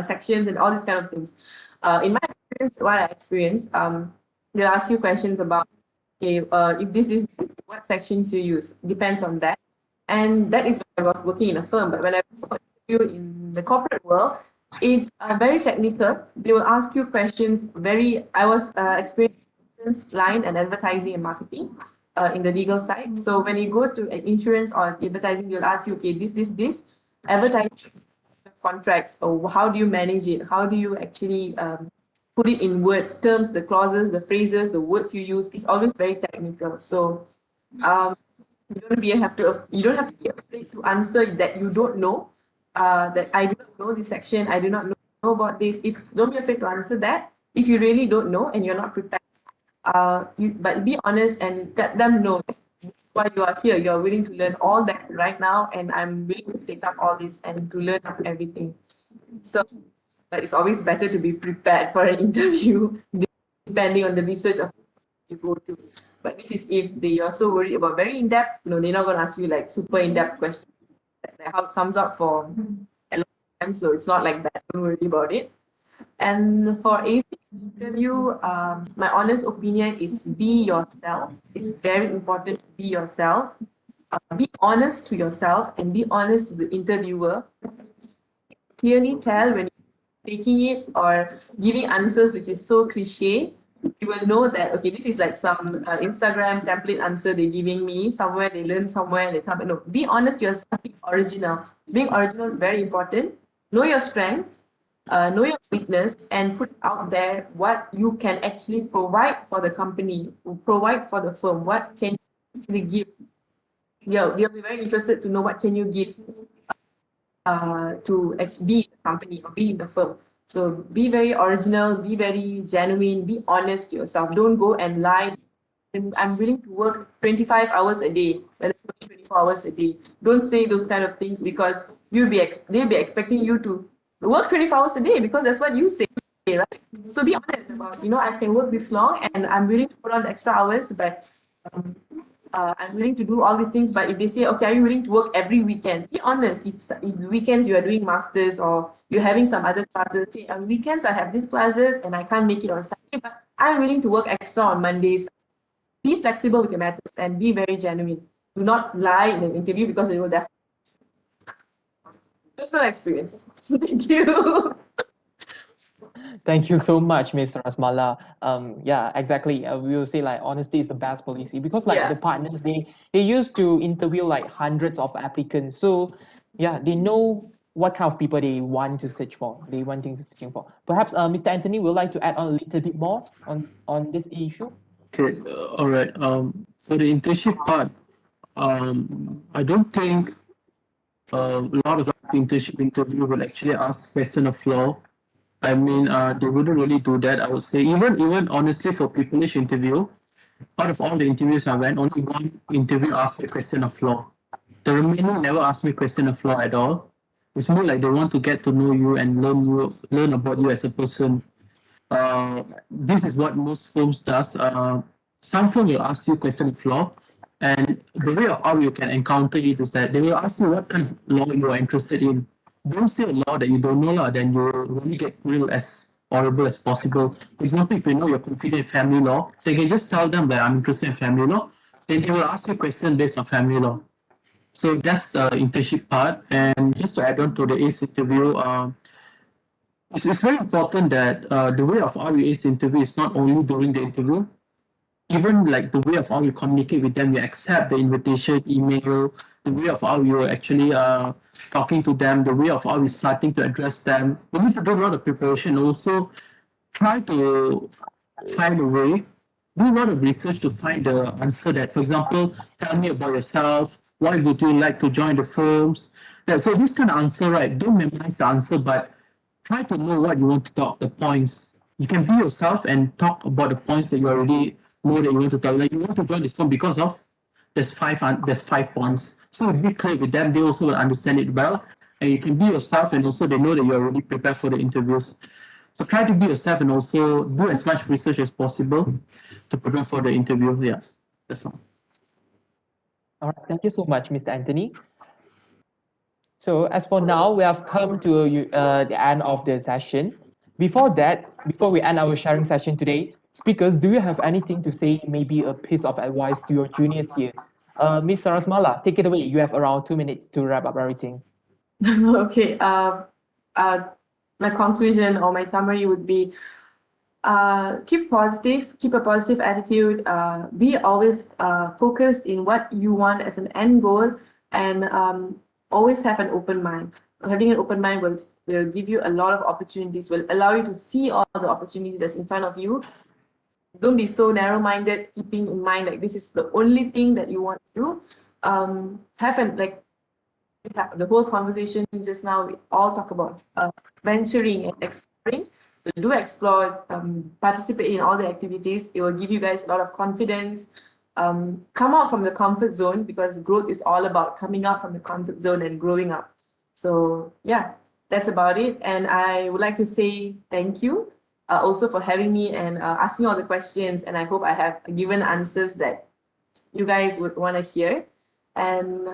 sections and all these kind of things. In my experience, what I experienced, they'll ask you questions about okay, if this is what sections you use, depends on that. And that is when I was working in a firm. But when I was in the corporate world, it's very technical. They will ask you questions I was experienced line and advertising and marketing in the legal side. So when you go to insurance or advertising, they'll ask you, okay, this, advertising contracts, or how do you manage it? How do you actually put it in words, terms, the clauses, the phrases, the words you use? It's always very technical. So you don't have to be afraid to answer that you don't know. That I do not know this section, I do not know about this. Don't be afraid to answer that if you really don't know and you're not prepared. But be honest and let them know why you are here. You're willing to learn all that right now, and I'm willing to take up all this and to learn everything. So, but it's always better to be prepared for an interview, depending on the research of you go to. But this is if they are so worried about very in-depth, they're not going to ask you like super in-depth questions, like how it comes up for a long time. So it's not like that. Don't worry about it. And for Asics interview, my honest opinion is be yourself. It's very important to be yourself. Be honest to yourself and be honest to the interviewer. Clearly tell when you're faking it or giving answers which is so cliche. You will know that, okay, this is like some Instagram template answer they're giving me somewhere, they learn somewhere, they come. No, be honest to yourself, be original. Being original is very important. Know your strengths, know your weakness, and put out there what you can actually provide for the company, provide for the firm. What can you actually give? They'll be very interested to know what can you give to actually be in the company or be in the firm. So be very original, be very genuine, be honest to yourself. Don't go and lie. I'm willing to work 25 hours a day, 24 hours a day. Don't say those kind of things because they'll be expecting you to work 24 hours a day because that's what you say, right? So be honest about, I can work this long and I'm willing to put on the extra hours, but I'm willing to do all these things. But if they say, okay, are you willing to work every weekend? Be honest. If weekends you are doing masters or you're having some other classes, say on weekends I have these classes and I can't make it on Saturday, but I'm willing to work extra on Mondays. Be flexible with your methods and be very genuine. Do not lie in an interview because it will definitely. Personal experience. Thank you. Thank you so much, Ms. Sarasmala. Yeah, exactly. We will say like honesty is the best policy because like the Yeah. partners they used to interview like hundreds of applicants. So yeah, they know what kind of people they want to search for. They want things to searching for. Perhaps Mr. Anthony would like to add on a little bit more on this issue. Okay, all right. For the internship part, I don't think a lot of internship interview will actually ask question of law. I mean, they wouldn't really do that. I would say even honestly for peopleish interview, out of all the interviews I went, only one interview asked me a question of law. The remaining never asked me question of law at all. It's more like they want to get to know you and learn about you as a person. This is what most firms does. Some firm will ask you question of law, and the way of how you can encounter it is that they will ask you what kind of law you are interested in. Don't say a law that you don't know, lah, then you will really get grilled as horrible as possible. For example, if you know you're confident in family law, so you can just tell them that I'm interested in family law, then they will ask you question based on family law. So that's the internship part. And just to add on to the ACE interview, it's very important that the way of how you ace interview is not only during the interview, even like the way of how you communicate with them, you accept the invitation, email, the way of how you're actually talking to them, the way of how you're starting to address them. You need to do a lot of preparation. Also, try to find a way, do a lot of research to find the answer that, for example, tell me about yourself, why would you like to join the firms? Yeah, so this kind of answer, right? Don't memorize the answer, but try to know what you want to talk, the points. You can be yourself and talk about the points that you already know that you want to talk. Like you want to join this firm because of there's five points. So be clear with them. They also will understand it well. And you can be yourself and also they know that you're already prepared for the interviews. So try to be yourself and also do as much research as possible to prepare for the interview. Yeah, that's all. All right, thank you so much, Mr. Anthony. So as for now, we have come to the end of the session. Before that, before we end our sharing session today, speakers, do you have anything to say, maybe a piece of advice to your juniors here? Ms. Sarasmala, take it away. You have around 2 minutes to wrap up everything. Okay. My conclusion or my summary would be keep positive, keep a positive attitude, be always focused in what you want as an end goal, and always have an open mind. Having an open mind will give you a lot of opportunities, will allow you to see all the opportunities that's in front of you. Don't be so narrow-minded, keeping in mind like this is the only thing that you want to do. The whole conversation just now, we all talk about venturing and exploring. So do explore, participate in all the activities. It will give you guys a lot of confidence. Come out from the comfort zone because growth is all about coming out from the comfort zone and growing up. So yeah, that's about it. And I would like to say thank you also for having me and asking all the questions. And I hope I have given answers that you guys would want to hear. And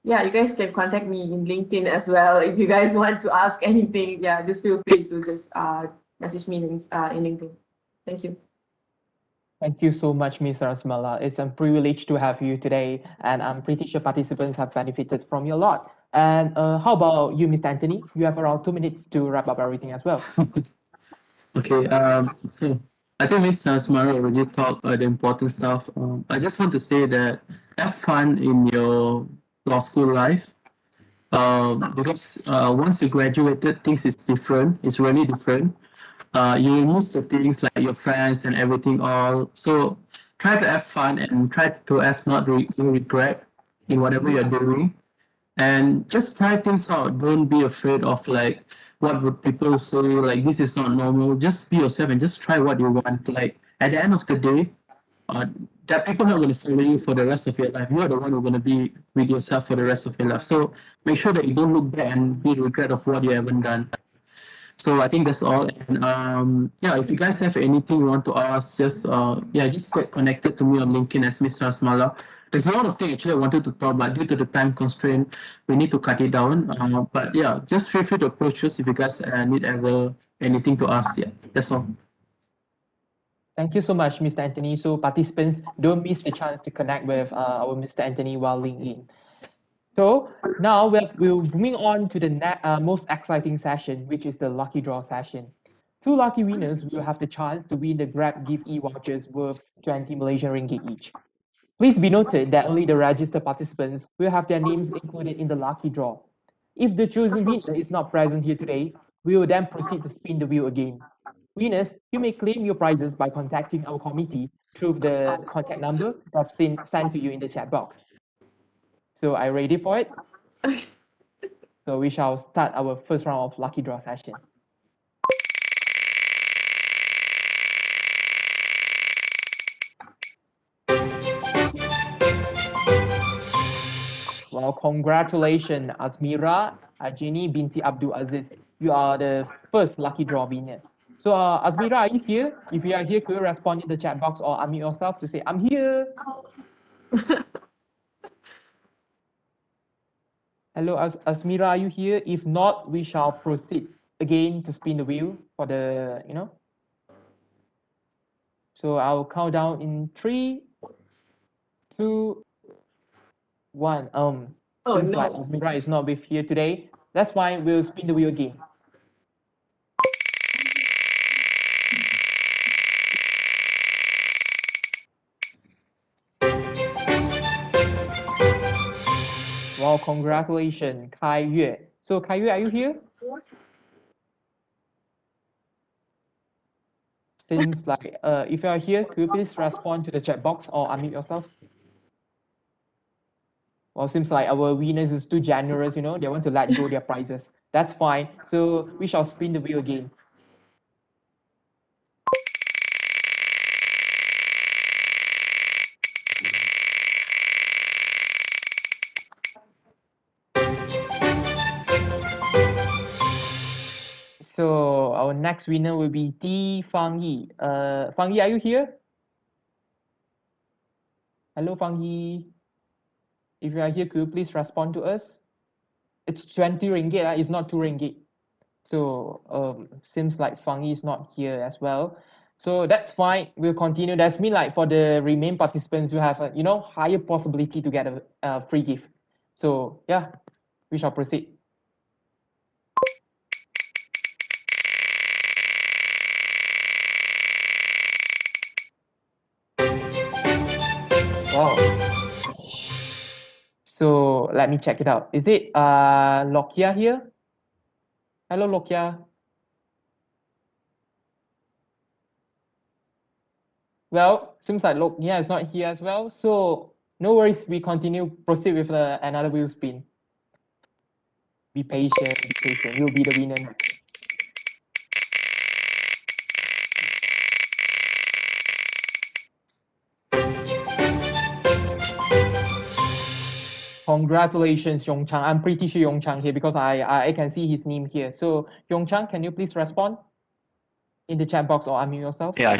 yeah, you guys can contact me in LinkedIn as well. If you guys want to ask anything, yeah, just feel free to just message me in LinkedIn. Thank you. Thank you so much, Ms. Sarasmala. It's a privilege to have you today, and I'm pretty sure participants have benefited from you a lot. And how about you, Mr. Anthony? You have around 2 minutes to wrap up everything as well. Okay, so I think Ms. Sarasmala already talked the important stuff. I just want to say that have fun in your law school life. Because once you graduated, things is different. It's really different. You will miss the things like your friends and everything all. So try to have fun and try to have no regret in whatever you're doing. And just try things out. Don't be afraid of like what would people say, like this is not normal. Just be yourself and just try what you want. Like at the end of the day, that people are not going to follow you for the rest of your life. You are the one who's going to be with yourself for the rest of your life. So make sure that you don't look back and be regret of what you haven't done. So I think that's all. And yeah, if you guys have anything you want to ask, just just get connected to me on LinkedIn as Ms. Sarasmala. There's a lot of things actually I wanted to talk, but due to the time constraint, we need to cut it down. But yeah, just feel free to approach us if you guys need ever anything to ask. Yeah, that's all. Thank you so much, Mr. Anthony. So participants, don't miss the chance to connect with our Mr. Anthony while linking in. So now we're moving on to the most exciting session, which is the lucky draw session. Two lucky winners will have the chance to win the Grab gift e-vouchers worth 20 Malaysian ringgit each. Please be noted that only the registered participants will have their names included in the lucky draw. If the chosen winner is not present here today, we will then proceed to spin the wheel again. Winners, you may claim your prizes by contacting our committee through the contact number that I've sent to you in the chat box. So are you ready for it? So we shall start our first round of lucky draw session. Well, congratulations, Azmira Ajini binti Abdul Aziz. You are the first lucky draw winner. So, Azmira, are you here? If you are here, could you respond in the chat box or unmute yourself to say, I'm here? Hello, Azmira, are you here? If not, we shall proceed again to spin the wheel for the, So I'll count down in 3, 2, 1. Oh, Seems no. like Azmira is not with here today. That's fine. We'll spin the wheel again. Well, congratulations, Kai Yue. So Kai Yue, are you here? Seems like if you are here, could you please respond to the chat box or unmute yourself? Well, seems like our winners is too generous, they want to let go their prizes. That's fine. So we shall spin the wheel again. So our next winner will be Di Fang Yi. Fang Yi, are you here? Hello, Fang Yi. If you are here, could you please respond to us? It's 20 ringgit, it's not 2 ringgit. So seems like Fang Yi is not here as well. So that's fine. We'll continue. That's mean like for the remain participants, you have a higher possibility to get a free gift. So yeah, we shall proceed. Wow. So let me check it out. Is it Lokia here? Hello, Lokia. Well, seems like Lokia is not here as well. So no worries. We proceed with another wheel spin. Be patient. You'll be the winner next. Congratulations, Yongchang. I'm pretty sure Yongchang here because I can see his name here. So Yongchang, can you please respond in the chat box or unmute yourself? Yeah.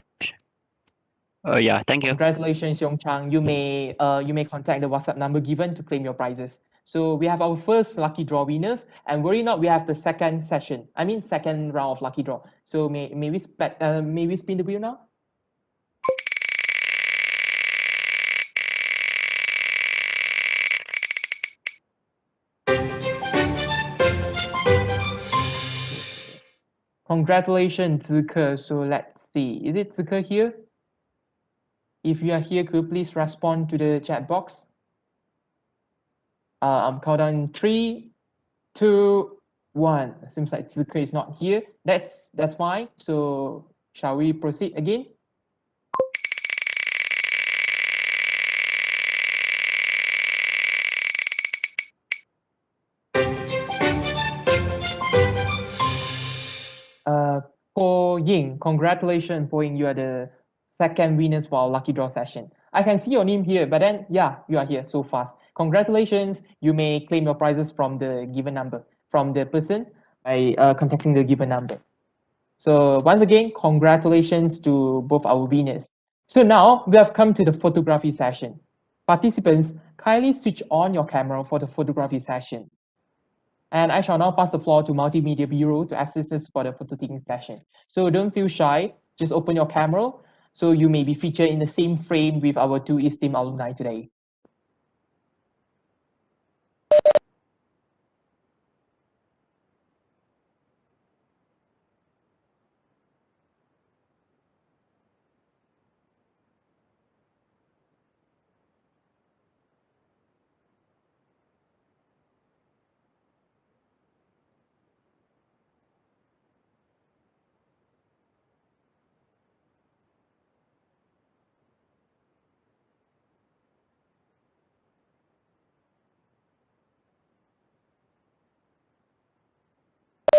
Yeah, thank you. Congratulations, Yongchang. You may contact the WhatsApp number given to claim your prizes. So we have our first lucky draw winners, and worry not, we have the second round of lucky draw. So may we spin the wheel now? Congratulations, Zike. So let's see. Is it Zike here? If you are here, could you please respond to the chat box? I'm counting 3, 2, 1. Seems like Zike is not here. That's fine. So shall we proceed again? Po Ying, congratulations, Po Ying. You are the second winners for our lucky draw session. I can see your name here, but then, yeah, you are here so fast. Congratulations. You may claim your prizes from the given number, from the person by contacting the given number. So once again, congratulations to both our winners. So now we have come to the photography session. Participants, kindly switch on your camera for the photography session. And I shall now pass the floor to Multimedia Bureau to assist us for the photo taking session. So don't feel shy, just open your camera so you may be featured in the same frame with our two esteemed alumni today.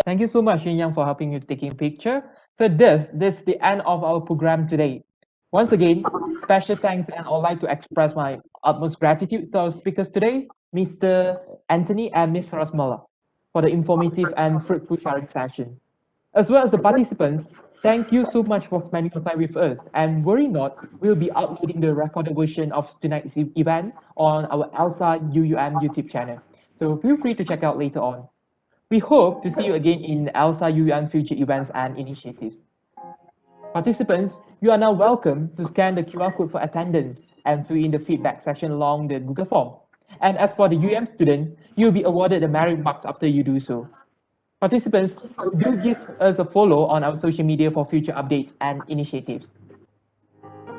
Thank you so much, Yin Yang, for helping me taking picture. So this is the end of our program today. Once again, special thanks, and I'd like to express my utmost gratitude to our speakers today, Mr. Anthony and Ms. Sarasmala, for the informative and fruitful sharing session. As well as the participants, thank you so much for spending your time with us. And worry not, we'll be uploading the recorded version of tonight's event on our Alsa Uum YouTube channel. So feel free to check out later on. We hope to see you again in Alsa Uum future events and initiatives. Participants, you are now welcome to scan the QR code for attendance and fill in the feedback section along the Google form. And as for the UM student, you'll be awarded the merit marks after you do so. Participants, do give us a follow on our social media for future updates and initiatives.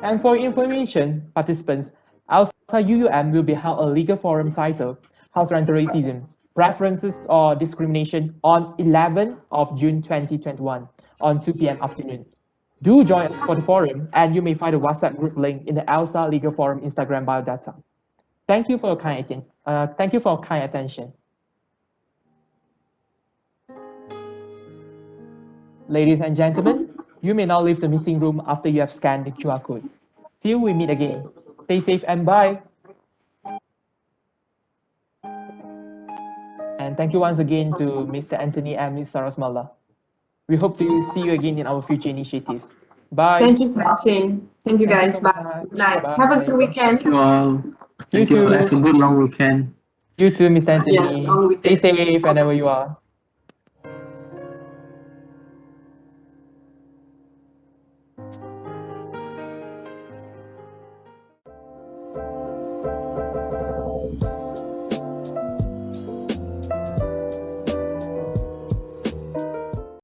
And for your information, participants, Alsa UUM will be held a legal forum titled House Rental Racism, Preferences or Discrimination on 11th of June 2021 on 2 p.m. afternoon. Do join us for the forum, and you may find a WhatsApp group link in the Alsa Legal Forum Instagram biodata. Thank you for your kind attention. Ladies and gentlemen, you may now leave the meeting room after you have scanned the QR code. Till we meet again. Stay safe and bye. And thank you once again to Mr. Anthony and Ms. Sarasmala. We hope to see you again in our future initiatives. Bye. Thank you for watching. Thank you guys. so Bye. much. Good night. Bye. Have a good weekend. Thank you all. Thank You you. too. Have a good long weekend. You too, Mr. Anthony. long Stay weekend. safe wherever you are.